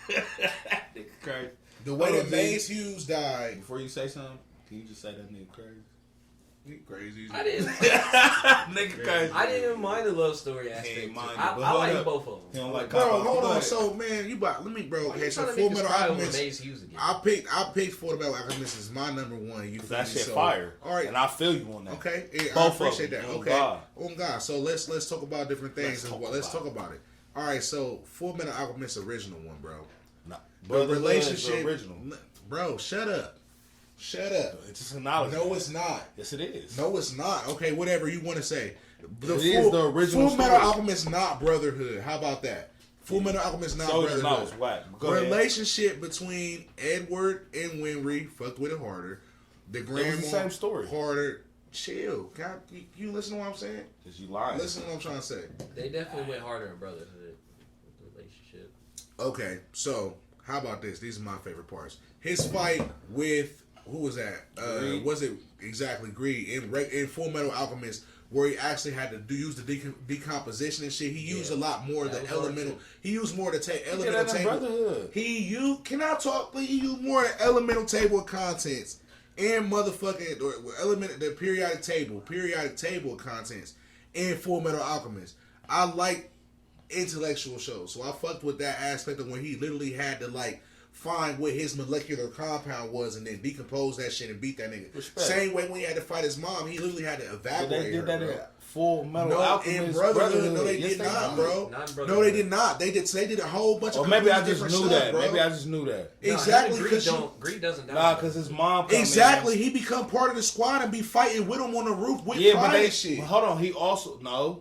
That nigga crazy. the way that Oh, Mace Hughes died. Before you say something, can you just say that nigga crazy? He crazy. I didn't. Nigga crazy. I didn't even mind the love story He aspect. ain't mind it, I but hold like up. both of He them. don't like Bro, cop-out. hold Go on. ahead. So man, you about let me, bro. Why Okay, you so trying to Full make us Metal cry over Alchemist. Maze Hughes again? I picked Full Metal Alchemist as my number one. You feel That me? shit So, fire. All right. And I feel you on that. Okay, yeah, I Both of appreciate them. that. Oh, Okay, God. oh God. So let's talk about different things. Let's talk about it. All right, so Full Metal Alchemist original one, bro. Nah, The Brotherhood is relationship, the original. bro. Shut up. Shut up. It's just an knowledge. No, it's not. Yes, it is. No, it's not. Okay, whatever you want to say. It is the original Full Metal story. Alchemist, not Brotherhood. How about that? Full Metal Alchemist, not Soldier Brotherhood. knows whack. Go ahead. Relationship between Edward and Winry, fucked with it harder. The grandma, the same story. harder. Chill. God, you listen to what I'm saying? Cause you lying. Listen to what I'm trying to say. They definitely went harder in Brotherhood with the relationship. Okay, so how about this? These are my favorite parts. His fight with who was that? Greed. Was it exactly Greed in Full Metal Alchemist, where he actually had to use the decomposition and shit. He used a lot more of That the was hard, elemental. too. He used more of the elemental that in table. Brotherhood. Can I talk? Please? He used more of the elemental table of contents and motherfucking the periodic table of contents in Full Metal Alchemist. I like intellectual shows, so I fucked with that aspect of when he literally had to like find what his molecular compound was and then decompose that shit and beat that nigga. Respect. Same way when he had to fight his mom, he literally had to So evaporate they did her, that bro. in Full Metal No, Alchemist. in Brotherhood, no, they Yes, did not, did. bro. Not in No, Brotherhood. they did not. They did a whole bunch Or of maybe I completely just different knew stuff, that. bro. Maybe I just knew that. Exactly, Greed because Greed doesn't die. Nah, because his mom come exactly, he become part of the squad and be fighting with him on the roof with Yeah, but pride they and shit. but hold on. He also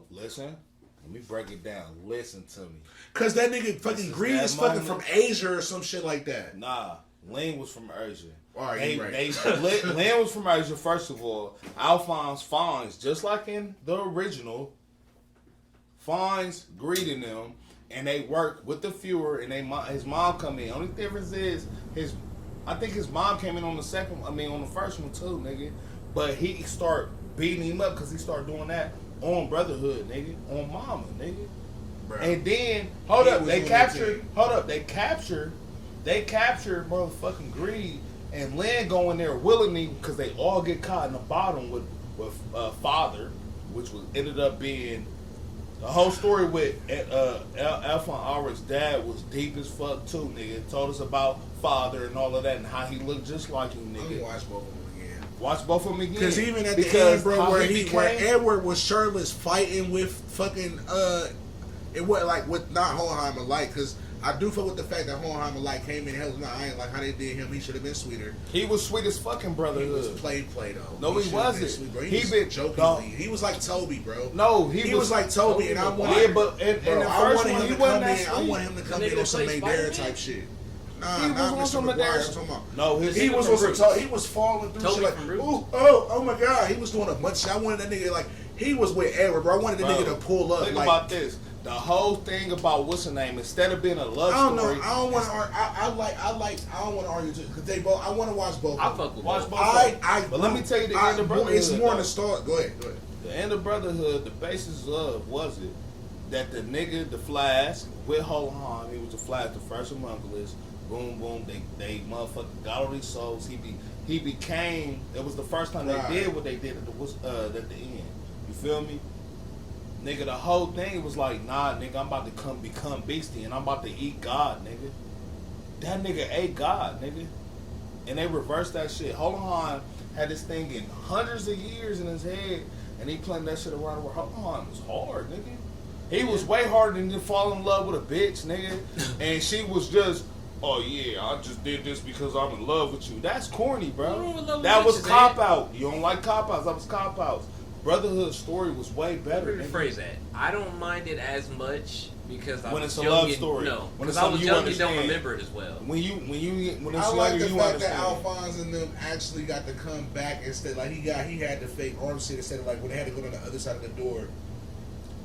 listen. Let me break it down. Listen to me. Cause that nigga fucking This is Greed that is fucking moment. from Asia or some shit like that. Nah, Lane was from Asia. All right, They, you right. Lane was from Asia, first of all. Alphonse finds, just like in the original, finds Greed in them, and they work with the Fuhrer, and his mom come in. Only difference is I think his mom came in on the on the first one too, nigga. But he start beating him up because he started doing that on Brotherhood, nigga, on Mama, nigga. Bro. And then He was they on captured. that team. They captured motherfucking Greed, and Lynn go in there willingly because they all get caught in the bottom with Father, which ended up being the whole story with Alphon Auric's dad was deep as fuck too, nigga. It told us about Father and all of that and how he looked just like him, I'm nigga. gonna watch both of them again. Watch both of them again. Because even at the Because end, bro, how where Edward was shirtless fighting with fucking it was like with not Hohenheimer Light, because I do fuck with the fact that Hohenheimer Light came in. Hell, no, I ain't like how they did him. He should have been sweeter. he was sweet as fucking He Brotherhood. was play though. No, he should've been wasn't. sweet, bro. He He was been- jokingly. He was like Toby, bro. No, He was like Toby, and I wanted. Yeah, but in Bro, the I first wanted one, him he to wasn't come in. that I sweet. want him to come The in nigga on some play May Dare Spider-Man? type shit. Nah, He was not on Mr. some McGuire. Madare. I'm talking about. No, his He was from on some. Roots. He was falling through Toby shit like, from Roots. ooh, oh my god, he was doing a bunch. I wanted that nigga like he was with Edward, bro. I wanted the Bro, nigga to pull up. Think Like, about this. The whole thing about what's her name, instead of being a love I don't story, know. I don't want to. I don't want to argue too because they both. I want to watch both. I of them. fuck with watch both. both. of them. But let me tell you the end of Brotherhood. It's more in though. the start. Go ahead. The end of Brotherhood, the basis of was it that the nigga, the Flash, with Hohenheim, he was the Flash, the first among us. Boom, boom. They motherfucking got all these souls. He became. It was the first time Right. they did what they did at the end. You feel me? Nigga, the whole thing was like, nah, nigga, I'm about to become beastie and I'm about to eat God, nigga. That nigga ate God, nigga. And they reversed that shit. Hohenheim had this thing in hundreds of years in his head, and he planned that shit around where Hohenheim was hard, nigga. He was way harder than to fall in love with a bitch, nigga. And she was just, oh yeah, I just did this because I'm in love with you. That's corny, What's wrong with bro. love with That was bitches, cop man? out. You don't like cop outs. That was cop outs. Brotherhood's story was way better. Let me nigga. rephrase that. I don't mind it as much because I When was it's a young love and, story. No, When it's because I was something you young and don't understand. remember it as well. When it's I like younger, the you fact that understand. Alphonse and them actually got to come back instead. Like he had the fake arm shit instead of like when they had to go to the other side of the door.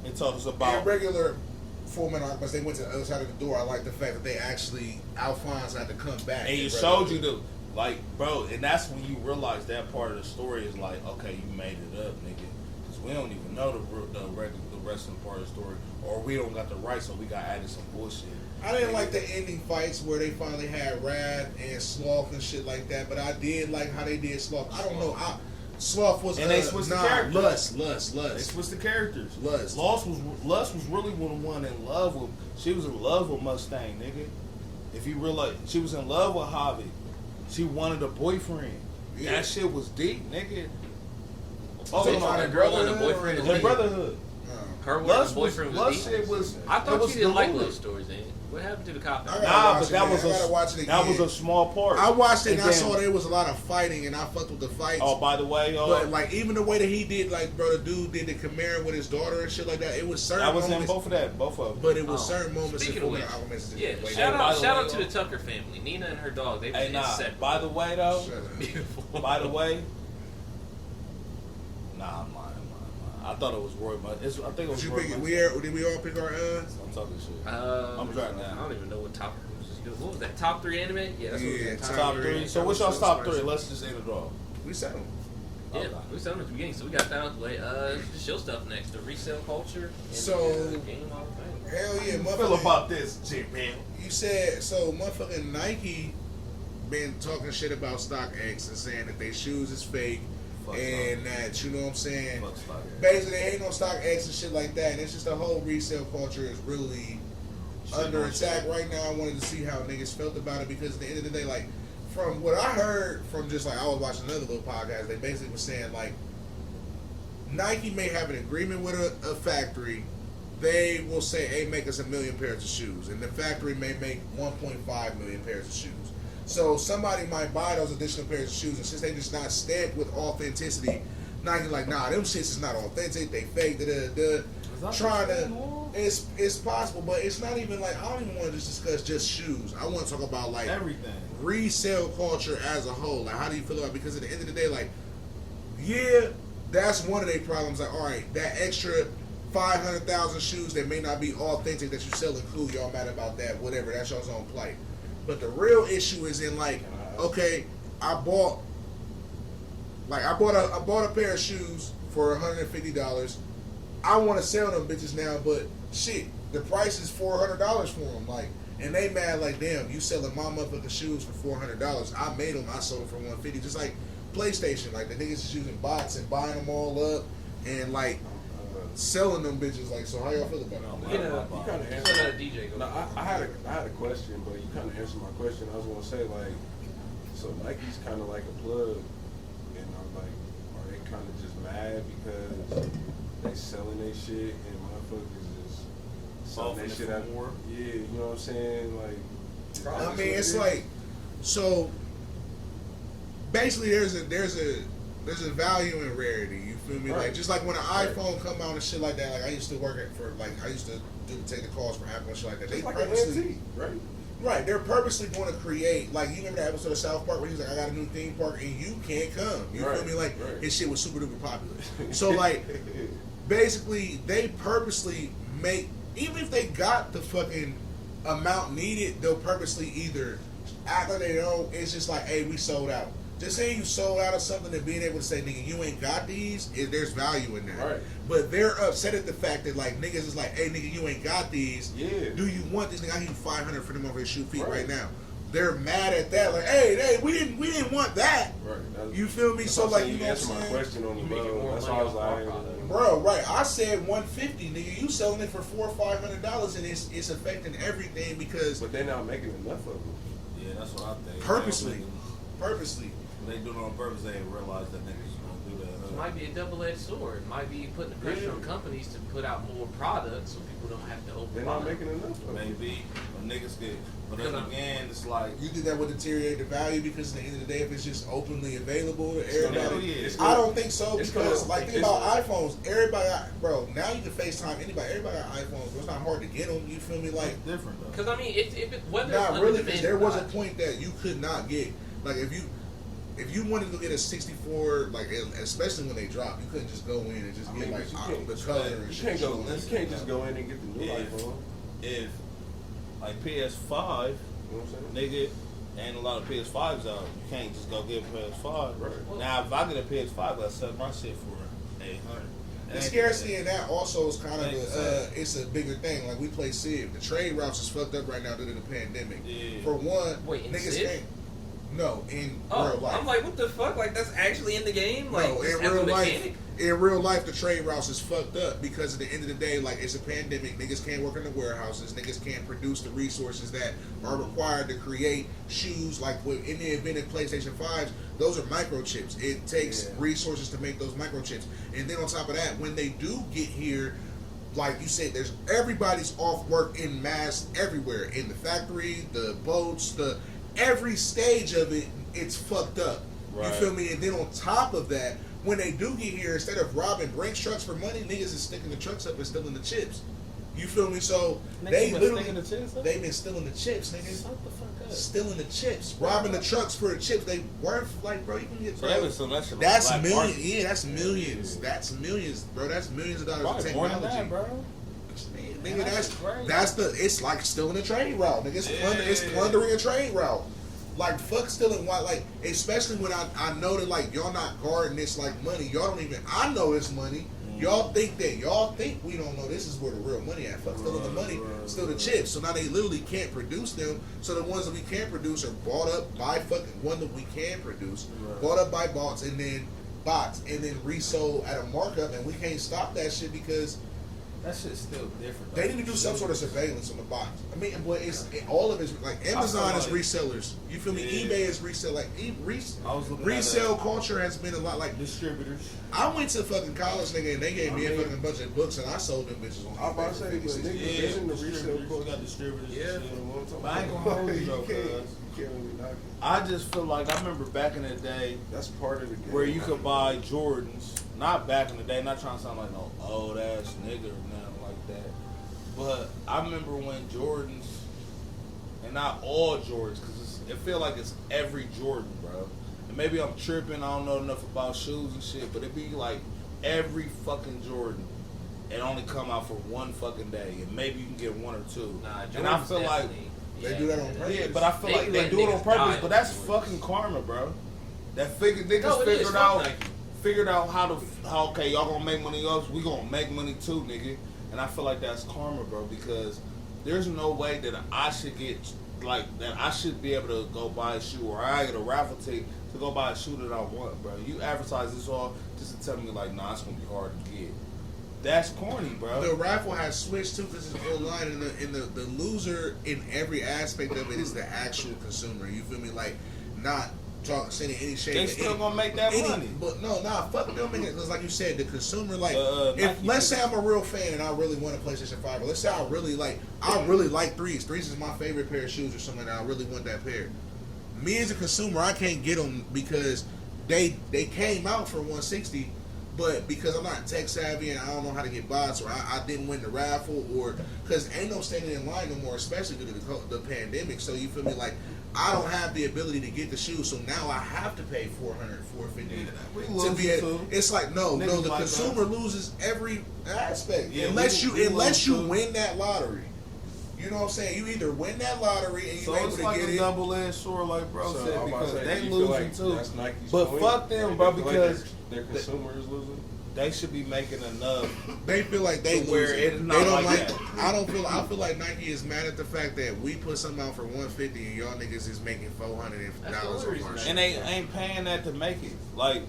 It told us In about regular Fullmetal Alchemist, they went to the other side of the door. I like the fact that they actually Alphonse had to come back. and you in showed Brotherhood. you Like, bro, and that's when you realize that part of the story is like, okay, you made it up, nigga. Because we don't even know the wrestling part of the story, or we don't got the rights, so we got added some bullshit. I didn't like the ending fights where they finally had Rad and Sloth and shit like that, but I did like how they did Sloth. I don't know. Sloth was and they switched the characters. Lust. They switched the characters. Lust was really one in love with. She was in love with Mustang, nigga. If you realize, she was in love with Javi. She wanted a boyfriend. Yeah. That shit was deep, nigga. Oh, so the girl and the boyfriend. The brotherhood. Her with the boyfriend was deep. Shit was. I thought you didn't like love stories, then. What happened to the cop? Nah, but that was a small part. I watched it and I saw there was a lot of fighting, and I fucked with the fights. Oh, by the way, but like even the way that he did, like bro, the dude did the Khmer with his daughter and shit like that. It was certain. That was moments, in both of them. But it was certain moments. Speaking of which, yeah, shout out to the Tucker family, Nina and her dog. They set. By the way, though, beautiful. By the way, nah, I'm lying. I thought it was Roy, but I think it was Roy. Did we all pick our? I'm talking shit. I'm driving now. I don't even know what top. What was that? Top 3 anime? Yeah, that's what it was. Top 3. So what's y'all's top 3? Let's just end it off. We said them. Yeah, we said them at the beginning. So we got down to the show stuff next. The resale culture. And so the game all the hell yeah, motherfucker. Feel about this, J-Man. You said so. Motherfucking Nike been talking shit about StockX and saying that their shoes is fake. And that, you know what I'm saying? Basically, they ain't no StockX and shit like that. And it's just the whole resale culture is really under attack right now. I wanted to see how niggas felt about it because at the end of the day, like, from what I heard from just like, I was watching another little podcast, they basically were saying, like, Nike may have an agreement with a factory. They will say, hey, make us 1 million pairs of shoes. And the factory may make 1.5 million pairs of shoes. So somebody might buy those additional pairs of shoes, and since they just not stamped with authenticity, Nike like, nah, them shits is not authentic. They fake. Trying to, it's possible, but it's not even like I don't even want to just discuss just shoes. I want to talk about like everything, resale culture as a whole. Like, how do you feel about it? Because at the end of the day, like, yeah, that's one of their problems. Like, all right, that extra 500,000 shoes that may not be authentic that you selling, cool. Y'all mad about that? Whatever. That's y'all's own plight. But the real issue is in like, okay, I bought a pair of shoes for $150. I want to sell them bitches now, but shit, the price is $400 for them. Like, and they mad like, damn, you selling my motherfucking shoes for $400? I made them, I sold them for $150. Just like PlayStation, like the niggas is using bots and buying them all up and like selling them bitches. Like, so how y'all feel about it? You kind of answered. DJ. No, I had a question, but you kind of answered my question. I was gonna say like, so Nike's kind of like a plug, and I'm like, are they kind of just mad because they selling their shit and motherfuckers is selling their shit out more? Yeah, you know what I'm saying? Like, I mean, it's like, so basically there's a value in rarity. You feel me? Right. Like, just like when an iPhone come out and shit like that. Like, I used to work I used to take the calls for Apple and shit like that. They like purposely, right? Right, they're purposely going to create, like, you remember that episode of South Park where he's like, I got a new theme park and you can't come. You feel me? Like, his shit was super duper popular. So, like, basically, they purposely make, even if they got the fucking amount needed, they'll purposely either act like they don't. It's just like, hey, we sold out. Just saying you sold out of something and being able to say, nigga, you ain't got these, there's value in that. Right. But they're upset at the fact that, like, niggas is like, hey, nigga, you ain't got these. Yeah. Do you want these? Nigga, I need $500 for them over his shoe feet right now. They're mad at that. Like, hey, we didn't want that. Right. You feel me? So, like, you know what I'm saying? My question on the bro. That's why I was like, bro, right. I said $150, nigga. You selling it for $400 or $500 and it's affecting everything because. But they're not making enough of them. Yeah, that's what I think. Purposely. They do it on purpose. They didn't realize that niggas gonna do that. It might be a double-edged sword. It might be putting the pressure on companies to put out more products so people don't have to open. They're not making enough. Maybe niggas get. But then again, it's like you think that would deteriorate the value because at the end of the day, if it's just openly available to everybody, I don't think so because like think about iPhones. Everybody, bro, now you can FaceTime anybody. Everybody got iPhones. So it's not hard to get them. You feel me? Like it's different though. Because I mean, whether not really. Because there was a point that you could not get like if you wanted to get a 64, like especially when they drop, you couldn't just go in and just get like the color and shit. You can't just go in and get the new iPhone. If like PS5, you know what I'm saying? Nigga, ain't a lot of PS5s out. You can't just go get a PS5. Right. Now, if I get a PS5, I sell my shit for $800. The scarcity in that also is kind of it's a bigger thing. Like we play Civ. The trade routes is fucked up right now due to the pandemic. Yeah. For one, Wait, in niggas Civ? can't. No, in Oh, real life. I'm like, what the fuck? Like, that's actually in the game? Like, No, just in as a real mechanic? life, in real life, the trade routes is fucked up because at the end of the day, like it's a pandemic. Niggas can't work in the warehouses. Niggas can't produce the resources that are required to create shoes. Like in the event of PlayStation 5s, those are microchips. It takes resources to make those microchips. And then on top of that, when they do get here, like you said, there's everybody's off work in mass everywhere in the factory, the boats, the every stage of it. It's fucked up. Right. You feel me? And then on top of that, when they do get here, instead of robbing Brinks trucks for money, niggas is sticking the trucks up and stealing the chips. You feel me? So they literally they've been stealing the chips, niggas. Shut the fuck up. Stealing the chips, robbing the trucks for the chips. They worth like, bro, you can get. So that shit on That's black millions. market. Yeah, that's millions. That's millions, bro. That's millions of dollars of Probably more technology. than that, bro. Nigga, that's crazy. that's the. It's like stealing a trade route, nigga. It's plundering a trade route. Like fuck stealing why, like especially when I know that like y'all not guarding this like money. Y'all don't even. I know it's money. Y'all think we don't know this is where the real money at. Fuck stealing the money, steal the chips. So now they literally can't produce them. So the ones that we can't produce are bought up by fucking one that we can produce, bought up by bots and then resold at a markup, and we can't stop that shit because That shit's still different. they need to do some sort of surveillance on the box. I mean, but all of it's like Amazon is resellers. You feel me? Yeah. eBay is resell. Like I was looking resale at culture has been a lot. Like distributors. I went to fucking college, nigga, and they gave me a fucking bunch of books, and I sold them bitches on I'm about to eBay say, for but 50, niggas 60. isn't the distributors. resale You culture. got distributors. Yeah, and shit. but I ain't gonna hold you you though, can't really knock it. I just feel like I remember back in the day That's part of the game. where you could buy Jordans. Not back in the day. Not trying to sound like no old ass nigga or nothing like that. But I remember when Jordans, and not all Jordans, because it feel like it's every Jordan, bro. And maybe I'm tripping. I don't know enough about shoes and shit, but it be like every fucking Jordan. It only come out for one fucking day, and maybe you can get one or two. Nah, and I feel like They do that on purpose. yeah, but I feel They like they let do it on niggas purpose. die But that's on fucking karma, bro. That niggas No, it is. figured Fuck out Nike. how okay, y'all gonna make money else, we gonna make money too, nigga. And I feel like that's karma, bro, because there's no way that I should get that I should be able to go buy a shoe, or I get a raffle ticket to go buy a shoe that I want, bro. You advertise this all just to tell me like, nah, it's gonna be hard to get. That's corny, bro. The raffle has switched too because it's online, and the loser in every aspect of it is the actual consumer. You feel me? Like not sending any shade. They still gonna make that money. But fuck them. Because like you said, the consumer, like, Nike let's say I'm a real fan and I really want a PlayStation 5, or let's say I really like threes. Threes is my favorite pair of shoes or something like that. I really want that pair. Me as a consumer, I can't get them because they came out for 160. But because I'm not tech savvy and I don't know how to get bots, or I didn't win the raffle, or because ain't no standing in line no more, especially due to the pandemic. So you feel me? Like I don't have the ability to get the shoes, so now I have to pay $400, $450 to be. It's like no, the consumer loses every aspect unless you win that lottery. You know what I'm saying? You either win that lottery and you're able it's to like get a it. double-edged sword, like bro So, said, I'm about to because say, they you feel losing like too. that's Nike's But point? fuck them, Like, bro, you feel like because their consumer is losing. they should be making enough. They feel like they To where losing. it is not They don't like like. I feel like Nike is mad at the fact that we put something out for $150 and y'all niggas is making $400 That's the off only reason our that- shit. And they ain't paying that to make it. Like,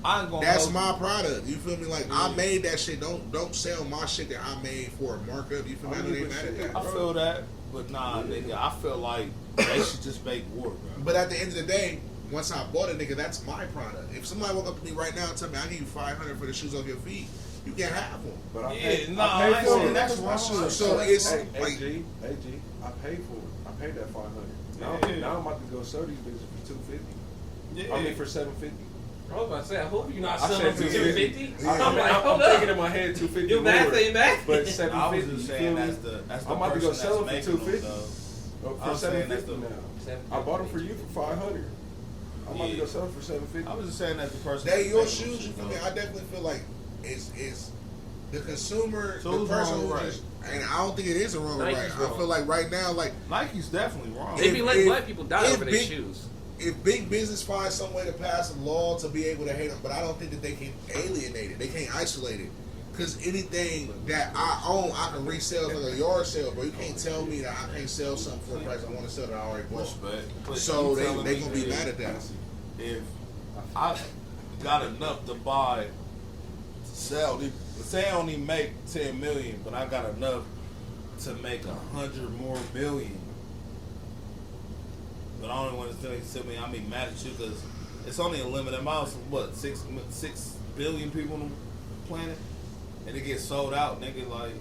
I ain't gonna That's hold my you. product. You feel me? Like I made that shit. Don't sell my shit that I made for a markup. You feel me? I know they mad at that. I feel that, but nah, nigga, I feel like they should just make war, bro. But at the end of the day, once I bought it, nigga, that's my product. If somebody walk up to me right now and tell me I give you $500 for the shoes off your feet, you can have them. But I Yeah, paid, nah, I I paid ain't for saying it. that's That's my wrong. shoes. So it's hey, like- G, I paid for it. I paid that $500. Yeah. Now I'm about to go sell these bitches for $250. Yeah. I mean for $750. I was about to say, I hope you're not I selling said for 250. $250. I'm like, I'm hold thinking up. in my head $250. Your math more, ain't math. But I was $750. just you saying feel that's me? the I'm about to go person sell that's them for making them, $250. though. For I'm saying that's $750 the- now. I bought them for you for $500. I'm about to go Yeah. sell them for $750. I was just saying that the person. They that's your making them shoes. You shit, feel me? though. I definitely feel like it's the consumer, So the who's person wrong, who right? just And I don't think it is a wrong or right. Nike's I wrong. feel like right now, like Nike's definitely wrong. They be letting black people die over their big- shoes. if big business finds some way to pass a law to be able to hate them, but I don't think that they can alienate it. They can't isolate it. Because anything that I own, I can resell like a yard sale, bro. You can't tell me that I can't sell something for a price I want to sell that I already bought. Respect. So You they telling gonna me be mad at that. If I got enough to buy, to sell, say I only make 10 million, but I got enough to make 100 more million. But I don't want to tell me I'm be mad at you because it's only a limited amount. Of what 6 billion people on the planet, and it gets sold out, nigga. Like,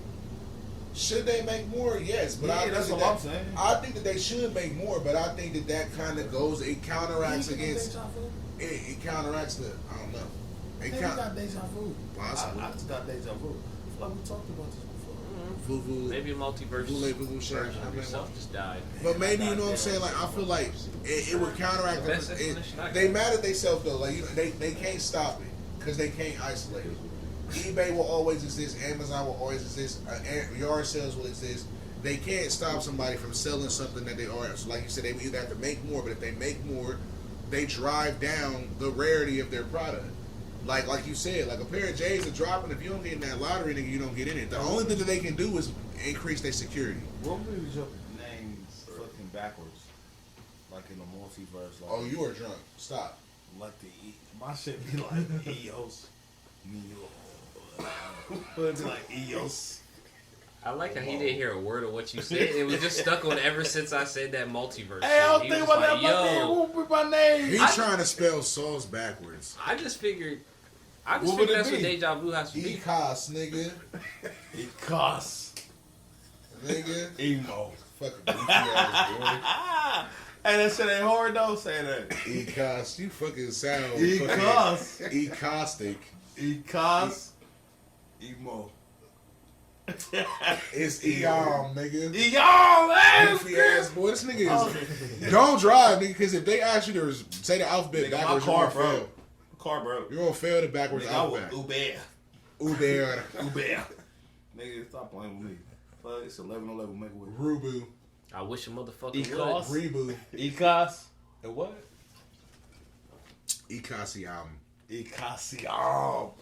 should they make more? Yes, but yeah, I that's think what that, I'm saying. I think that they should make more, but I think that kind of goes. It counteracts against. It counteracts the. I don't know. It Maybe got deja vu. Possible. I just got deja vu. I feel like we talked about this before. Voo-voo. Maybe a multiverse Voo-voo shit. version of yourself just died. But maybe you know what I'm saying. Like I feel like it would counteract. The best It, explanation I they got. mad at themselves though. Like they can't stop it because they can't isolate it. eBay will always exist. Amazon will always exist. Yard sales will exist. They can't stop somebody from selling something that they are. So like you said, they will either have to make more. But if they make more, they drive down the rarity of their product. Like you said, like a pair of J's are dropping. If you don't get in that lottery, nigga, you don't get in it. The only thing that they can do is increase their security. What would your names fucking backwards? Like in the multiverse. Like, Oh, you are drunk. Stop. like the my shit be like Eos, Neo. It'd be like Eos. I like how he didn't hear a word of what you said. It was just stuck on ever since I said that multiverse. Hey, I was He thinking was about like, that. My name. yo, What would be my name? He's trying to spell sauce backwards. I just figured What would that's it what be? Deja Vu has to be. E-Cos, nigga. It costs Nigga. emo. Fucking goofy ass Hey, that shit ain't hard though. Say that. boy. E-Cos. You fucking sound E-Cos. E-Caustic. It costs emo. It's E-Om, nigga. Yo, man. Goofy ass boy. This nigga is... Don't drive, nigga, because if they ask you to say the alphabet Nigga, my backwards, car you're gonna broke. fail. Car broke. You're gonna fail the backwards Nigga, I was alphabet. Uber. Uber. Nigga, stop playing with me. Fuck, it's 11:11. Make a way. Rubu. I wish a motherfucker E-Cos. would. Rebu. Ecos. And what? E-Casiam. Ecos.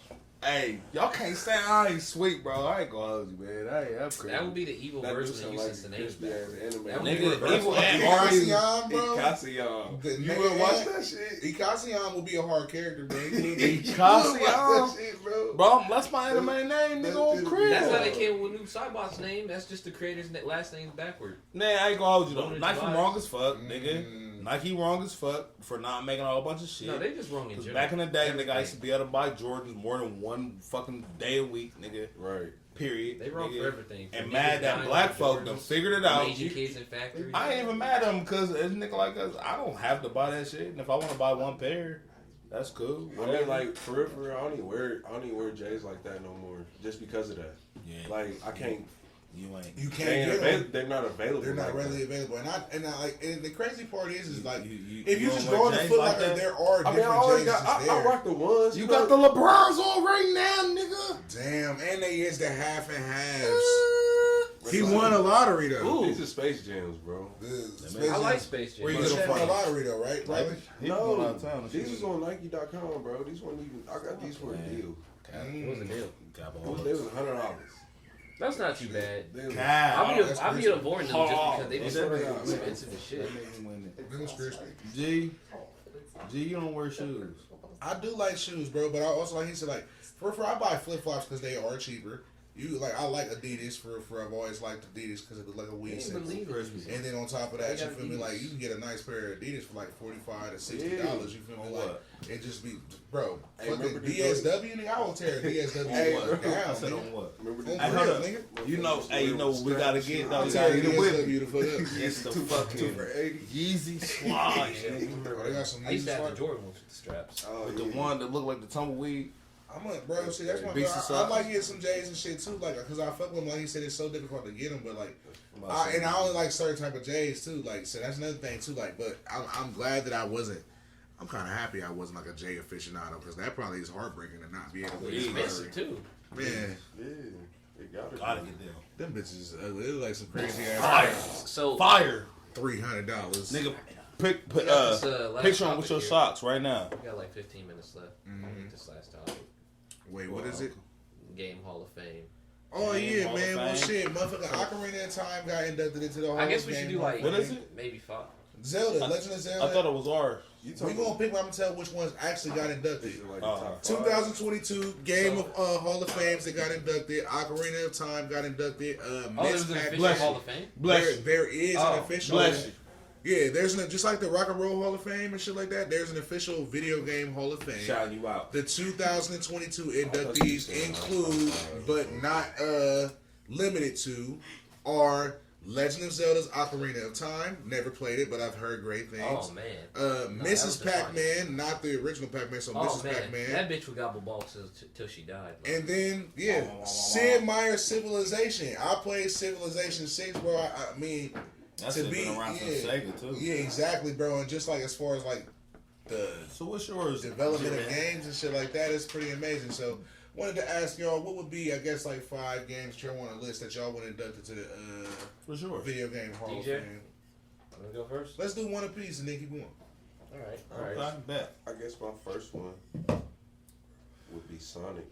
Hey, y'all can't say I ain't sweet, bro. I ain't gonna hold you, man. I'm crazy. That would be the evil That do version of sound you like since the a name's crispy back. ass anime. That would Nigga, be reversal. evil E-Casiam, bro. Ecasium. The You name- would watch that shit? E-Casiam will be a hard character, bro. Ecos. shit, bro. Bro, that's my anime name, nigga, on crib. That's how they came with new Cybot's name. That's just the creator's last name's backward. Nah, I ain't gonna hold you though. Bonus Nike July. wrong as fuck, nigga. Nike wrong as fuck for not making a whole bunch of shit. No, they just wrong in Cause general. back in the day, nigga, I Everything. used to be able to buy Jordans more than one fucking day a week, nigga. Right. Period. They wrong nigga. for everything. And From mad niggas that dying black for folk Jordans, done figured it from out. Asian kids in factories. I ain't even mad at them because as nigga like us, I don't have to buy that shit. And if I want to buy one pair, that's cool. I mean, like for real, I don't even wear J's like that no more, just because of that. Yeah, Like I can't. you ain't. You They can't ain't get them. they're not available. They're not like readily that. available, and the crazy part is like You if you don't just wear go on the J's Foot like Locker, that? there are I mean, I different already J's got. just I there. rock the ones. You got the LeBrons on right now, nigga. Damn, and they is the half and halves. He won a lottery though. These are Space Jams, bro. I like Space Jam. Where you But get he them won a from? lottery though, right? Probably. He was going out No, of town and these shit. was on Nike.com, bro. These weren't even. I got these for a deal. What was the deal? They was $100. That's not too bad. that's I'll be crazy. avoiding them just because they That's just crazy. expensive as shit. Them was crispy. G, you don't wear shoes. I do like shoes, bro, but I also like he said like for I buy flip flops because they are cheaper. You like I like Adidas for I've always liked Adidas because it was like a weed Can't believe it. And then on top of that, They you got feel me? Adidas. Like you can get a nice pair of Adidas for like $45 to $60. Yeah. You feel me? On Like what? it just be, bro. Hey, Fucking remember the DSW, nigga. I will tear a DSW Hey, down, I said nigga. on what? Remember On the Hey, real, hold up. nigga. You know, hey, you know what we gotta get though. I'll You tear gotta a get it with me. DSW to foot up. It's the Two fucking for 80. Yeezy slide. Oh, they got some I used to have the Yeezy Jordan ones with the straps. Oh, With the yeah. one that look like the tumbleweed. I'm like, bro, see, that's why Beats bro, us I up. like getting some J's and shit too, like, cause I fuck with them. Like he said, it's so difficult to get them, but like, I'm about to say, and I only like certain type of J's too. Like, so that's another thing too. Like, but I'm glad that I wasn't. I'm kind of happy I wasn't like a J aficionado because that probably is heartbreaking to not be able to. It's expensive too. Man, Yeah. It gotta Gotta be. get them. Them bitches is ugly. They look like some crazy ass. Fire. So Fire. $300. Nigga, We got this, last picture on topic with your here. socks right now. We got like 15 minutes left. Mhm. This last topic. Wait, what is it? Game Hall of Fame. Oh Game yeah, Hall of man. Well, Fame. shit, motherfucker. Ocarina of Time got inducted into the Hall I guess of we should Fame do Hall like of What Fame. is it? maybe 5. Zelda, Legend of Zelda. I thought it was ours. You We talking gonna pick. I'm gonna tell which ones actually got inducted. Is it like Oh. the top 2022 Game of Hall of Fames that got inducted. Ocarina of Time got inducted. Oh, Miss there's an Pac- official Bless you. Hall of Fame? There is Oh, an official. Bless you. Yeah, there's just like the Rock and Roll Hall of Fame and shit like that. There's an official video game Hall of Fame. Shouting you out. The 2022 inductees include, but not limited to, are Legend of Zelda's Ocarina of Time. Never played it, but I've heard great things. Oh, man. Mrs. that was Pac-Man, not the original Pac-Man, so Oh, Mrs. man. Pac-Man. That bitch would gobble balls till she died. Bro. And then, Sid Meier's Civilization. I played Civilization 6, bro. I mean, That's to been be around since Sega too. yeah, exactly, bro. And just like as far as like the So what's yours? development of man? games and shit like that is pretty amazing. So, wanted to ask y'all, what would be, I guess, like 5 games y'all want to list that y'all want inducted to the What's yours? video game Hall DJ? of Fame? I'm gonna go first. Let's do one apiece and then keep going. All right. Okay, bet. I guess my first one would be Sonic.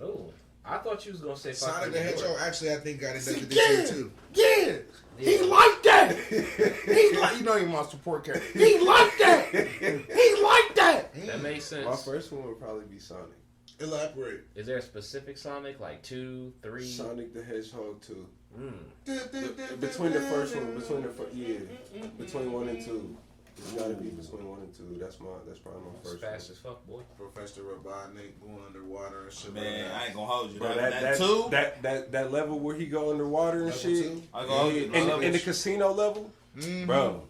Oh, I thought you was gonna say Sonic the 500 Hedgehog York. actually, I think, got inducted this year too. Yeah. He Yeah. like that. He like, you know he my support character. He like that. He like that. That makes sense. My first one would probably be Sonic. Elaborate. Is there a specific Sonic, like 2, 3? Sonic the Hedgehog 2. Between Between the first one, between 1 and 2. It's gotta be between 1 and 2. That's probably my It's first fast one. as fuck, boy. Professor Robotnik going underwater and shit Man, like I that. ain't gonna hold you. Bro, that two. that level where he go underwater and Level shit. 2? I gonna hold you. In the casino level, Mhm. bro.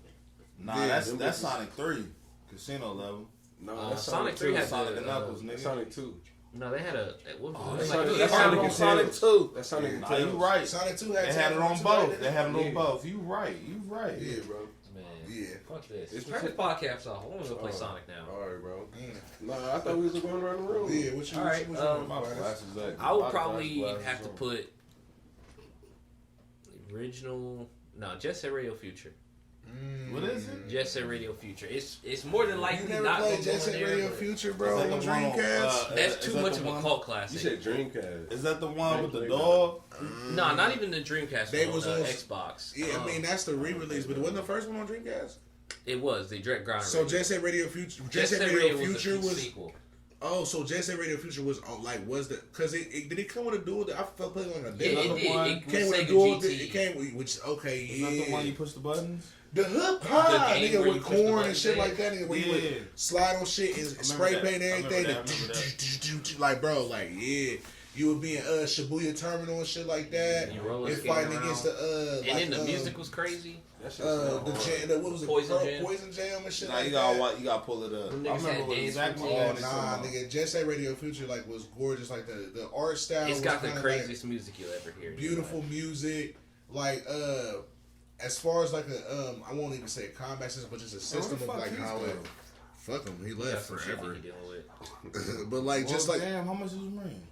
Nah, Yeah, that's them that's bitches. Sonic 3, casino level. No, that's Sonic 3 2. had Sonic the, and Knuckles, nigga. Sonic 2. No, they had a. What was That's it? Sonic, Like, that's they had Sonic it and on Sonic 2. That's Sonic and Nah, you Tails. right. Sonic 2 They had had it on too, both. right? They had it on Yeah. both. You right. You right. Yeah, bro. Man, Yeah. fuck this. It's Turn this podcast off. I want to go play Sonic now. Alright, bro. Mm. Nah, I thought we was going around the room. Yeah, what you All right, what My want, Kavadis? glasses that. I would my probably glasses have to on. put original. No, Jet Set Radio Future. What is it? Jet Set Radio Future. It's more than You likely never not played going to go Jet Set in there. Radio but Future, bro, Is on that the one on, Dreamcast? That's is too that much the of a one? cult You classic. said Dreamcast. Is that the one with the dog? No, not even the Dreamcast. They One, was on on- Xbox. Yeah, I mean, that's the re-release, but it wasn't the first one on Dreamcast? It was the Direct Grind. So Jet Set Radio Future, Jet Set Radio Future was, sequel. oh, so Jet Set Radio Future was, was the, because did it come with a dual, I felt like a It, demo. it did. one It Came was with a Sega dual, GT. it came with, which, okay, Is that the one you yeah. push the buttons? The hook The high, game nigga, where you with push the corn and buttons shit in. like that, nigga, where you Yeah. would slide on shit and remember spray that. paint I remember everything. that. I remember Like, bro, like, yeah. You would be in Shibuya Terminal and shit like that. You roller And skating fighting around. against the, And like, then the music was crazy. That shit what was it? Poison Jam? And shit Nah, like you that. gotta pull it up. Them I niggas remember had what dance exactly routines. what Oh they nah, talking about. nigga, Jet Set Radio Future like was gorgeous. Like the art style. It's was got the kinda craziest music you'll ever hear. in like, your beautiful life. music. Like as far as like a I won't even say a combat system, but just a system of fuck like Keez how go? it. Fuck him, he That's left some shit forever. he dealing with. But like just like damn, how much is rent?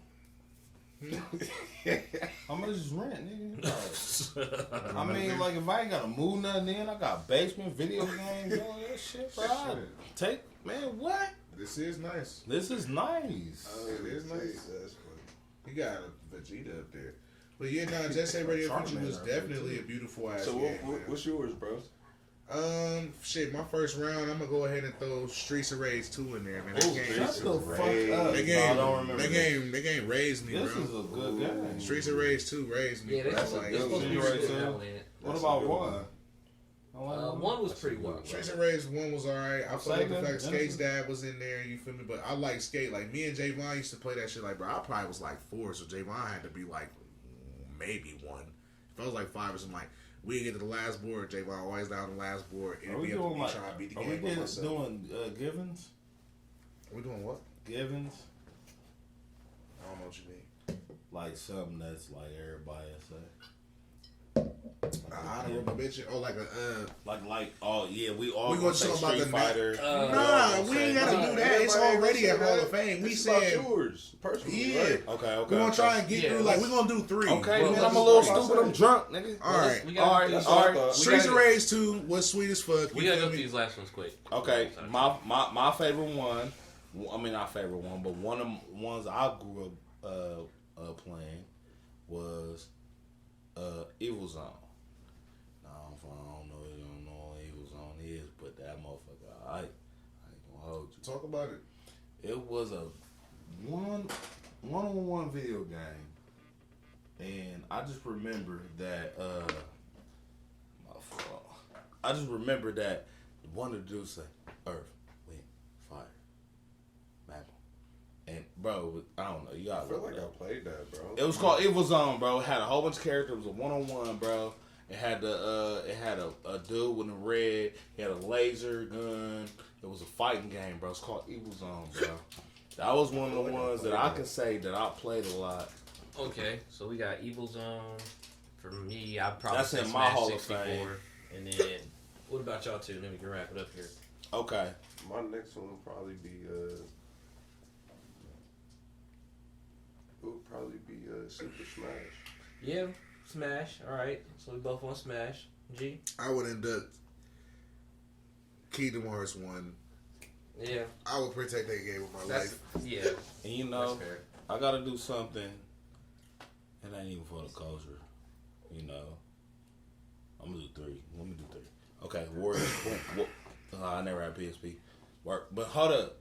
How much is rent, nigga? I mean, like, if I ain't gotta move nothing in, I got basement, video games, all that shit, bro. I take, man, what? this is nice. This is nice. It is nice. That's funny. He got a Vegeta up there. But yeah, nah, Jet Set Radio Future Charmander was up there, definitely too. a beautiful ass So game. man. what's yours, bro? Shit, my first round, I'm gonna go ahead and throw Streets of Rage 2 in there, man. That Oh, game, shut the fuck up. That No, I don't remember that game raised me, This bro. is a good game. Streets of Rage 2 raised me. Yeah, bro. that's Like, supposed to be Right, really too. good in it. What That's about a good one? one. One was pretty well. Streets of Rage 1 was alright. I felt like the Sega, fact Skate's Genesis? dad was in there, you feel me? But I like Skate. Like, me and Javon used to play that shit. Like, bro, I probably was like 4, so Javon had to be like maybe 1. If I was like 5 or something, like, we'd get to the last board, Javon always down the last board. Are It'd we be up to doing me like, trying to beat the are we game by myself. doing Givens? We doing what? Givens? I don't know what you mean. Like something that's like everybody say. Honorable mention. Oh, like a oh yeah, we all we gonna say talk about Street the Fighter. Nah, we ain't gotta do that. It's already a Hall of Fame. We said yours personally. yeah. Right? Okay. We gonna try and get through. Like we gonna do 3. Okay, Well, man, let's I'm a little just stupid. I'm drunk, nigga. All right. All right. Streets of Rage 2 was sweet as fuck. We gotta go through these last ones quick. Okay, my favorite one. I mean, not favorite one, but one of the ones I grew up playing was Evil Zone. I don't know what Evil Zone is, but that motherfucker, I ain't gonna hold you. Talk about it. It was a one-on-one video game, and I just remember that one of the dudes say Earth, Wind, Fire, Magma, and bro, I don't know. You I gotta feel look like it I up. played that, bro. It was called Evil Zone, bro. It had a whole bunch of characters. It was a one-on-one, bro. It had a dude with a red. He had a laser gun. It was a fighting game, bro. It's called Evil Zone, bro. That was one of the ones that I can say that I played a lot. Okay, so we got Evil Zone. For me, I'd probably That's say in my Smash Hall of 64. Fame. And then, what about y'all two? Then we can wrap it up here. Okay. My next one would probably be Super Smash. Yeah, Smash. All right, so we both want Smash. G. I would induct Kingdom Hearts 1. Yeah. I would protect that game with my life. Yeah. And you know, That's fair. I gotta do something. It ain't even for the culture. You know. I'm gonna do 3. Let me do 3. Okay, Warriors. I never had PSP. Work. But hold up.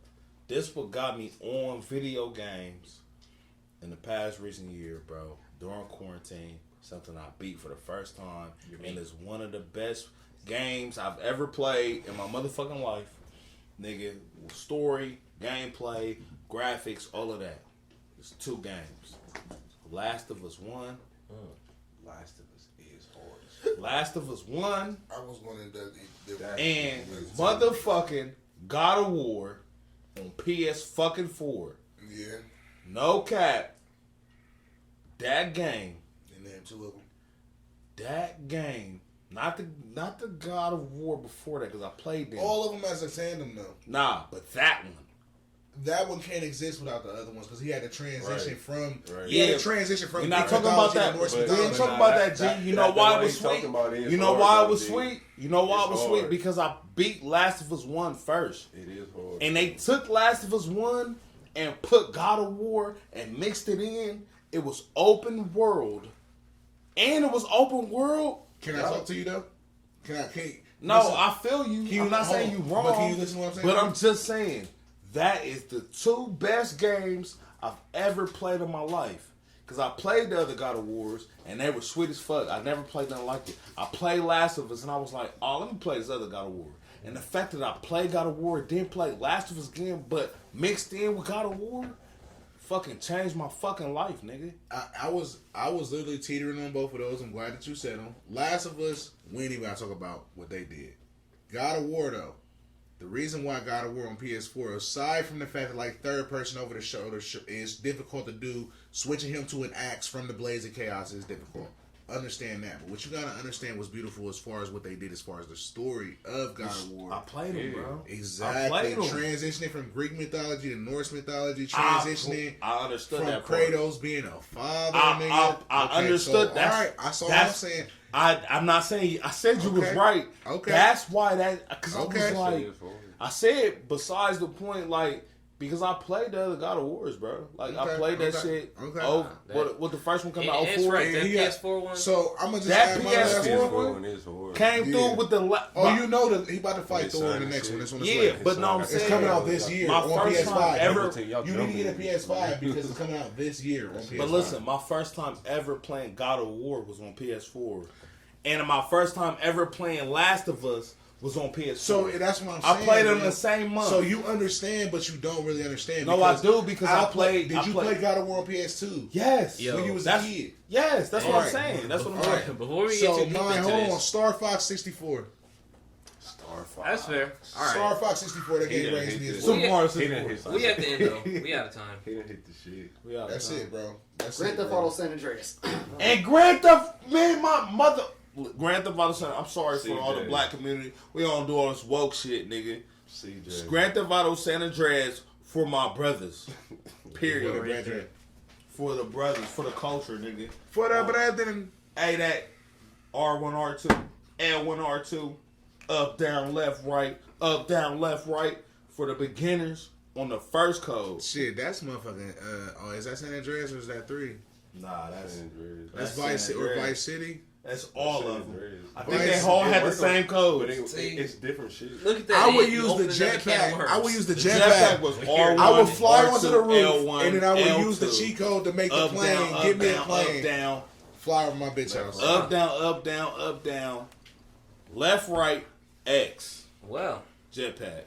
This what got me on video games in the past recent year, bro. During quarantine. Something I beat for the first time. And it's one of the best games I've ever played in my motherfucking life. Nigga, story, gameplay, graphics, all of that. It's 2 games. Last of Us 1. Last of Us is hard. Last of Us 1. I was going to induct And motherfucking God of War on PS4. Yeah. No cap. That game. And then 2 of them. That game. Not the God of War before that, because I played them. All of them as a tandem, though. Nah, but that one. That one can't exist without the other ones because he had to transition from. Right. He had to transition from. We're not Greek talking about mythology that. to Norse We ain't mythology. talking about that, G. You know why it was sweet? You know why it was sweet? You know why it was sweet? Because I beat Last of Us 1 first. It is hard. And they took Last of Us 1 and put God of War and mixed it in. It was open world. And it was open world. Can I talk to you though? Can No, listen? I feel you. I'm not saying you wrong. But can you listen to what I'm saying? But I'm just saying that is the 2 best games I've ever played in my life. Because I played the other God of Wars and they were sweet as fuck. I never played nothing like it. I played Last of Us and I was like, oh, let me play this other God of War. And the fact that I played God of War, didn't play Last of Us again, but mixed in with God of War, fucking changed my fucking life, nigga. I was literally teetering on both of those. I'm glad that you said them. Last of Us, we ain't even gotta talk about what they did. God of War though, the reason why God of War on PS4, aside from the fact that like third person over the shoulder is difficult to do, switching him to an axe from the Blades of Chaos is difficult. Understand that, but what you gotta understand was beautiful as far as what they did, as far as the story of God of War. I played them, bro. Exactly, transitioning from Greek mythology to Norse mythology, transitioning. I understood from that part. Kratos being a father. I understood that. All right, I saw what I'm saying. I'm not saying. I said you was right. Okay, that's why that. Because I was like, I said besides the point, like. Because I played the other God of Wars, bro. Like, I played that shit. Okay. Oh, what the first one come out? It's 04? right. That PS4 one. So, I'm going to just That add my PS4 last one came through with the... you know that he about to fight Thor in the next one. This one is yeah, late. but no, I'm saying... It's coming out this year my on first PS5. time ever... You need to get a PS5 because it's coming out this year on PS5. But listen, my first time ever playing God of War was on PS4. And my first time ever playing Last of Us was on PS4. So that's what I'm saying. I played them the same month. So you understand, but you don't really understand. No, I do because I played. Did you play God of War on PS2? Yes. When you was a kid. Yes, that's what I'm saying. That's what I'm saying. Before we get too deep into hold on. this, Star Fox 64. Star Fox. that's fair. All right. Star Fox 64. That game raised me as Super well. Mario We at 64. the end though. We out of time. He didn't hit the shit. That's it, bro. That's Grand it, Theft bro. Auto San Andreas. And Grand Theft, man, my mother. Grand Theft Auto San. I'm sorry for all the CJ. black community. We don't do all this woke shit, nigga. CJ. Grand Theft Auto San Andreas for my brothers. Period. For the brothers, for the culture, nigga. For the brethren. Hey, that R1, R2, L1, R2, up, down, left, right, up, down, left, right. For the beginners on the first code. Shit, that's motherfucking. Is that San Andreas or is that 3? Nah, that's That's Vice San or Andreas. Vice City. That's all San of them. Andreas. I think Vice- they all had the worked same But code. it's different shit. Look at that. I would Ed, you use the opened another can of jetpack. worms. I would use the The jetpack. was R1. I would fly R2, onto the roof, L1, and then I would L2. use the cheat code to make the Up, plane. down, Give up, me a down, plane. up, down, Fly over my bitch house. up, down, up, down, up, down, left, right, X. Well, Jetpack.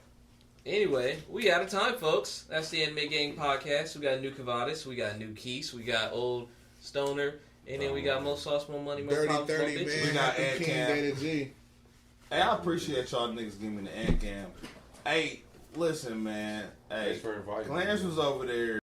anyway, we out of time, folks. That's the Anime Gang podcast. We got new Kavadis, we got new Keez, we got old Stoner, and then we got more sauce, more money, more Dirty problems, more 30, bitches. man. We got Happy Ed King Cam. Data G. Hey, I appreciate y'all niggas giving me the ad cam. Hey, listen, man. Hey, Thanks for inviting me. Clarence was over there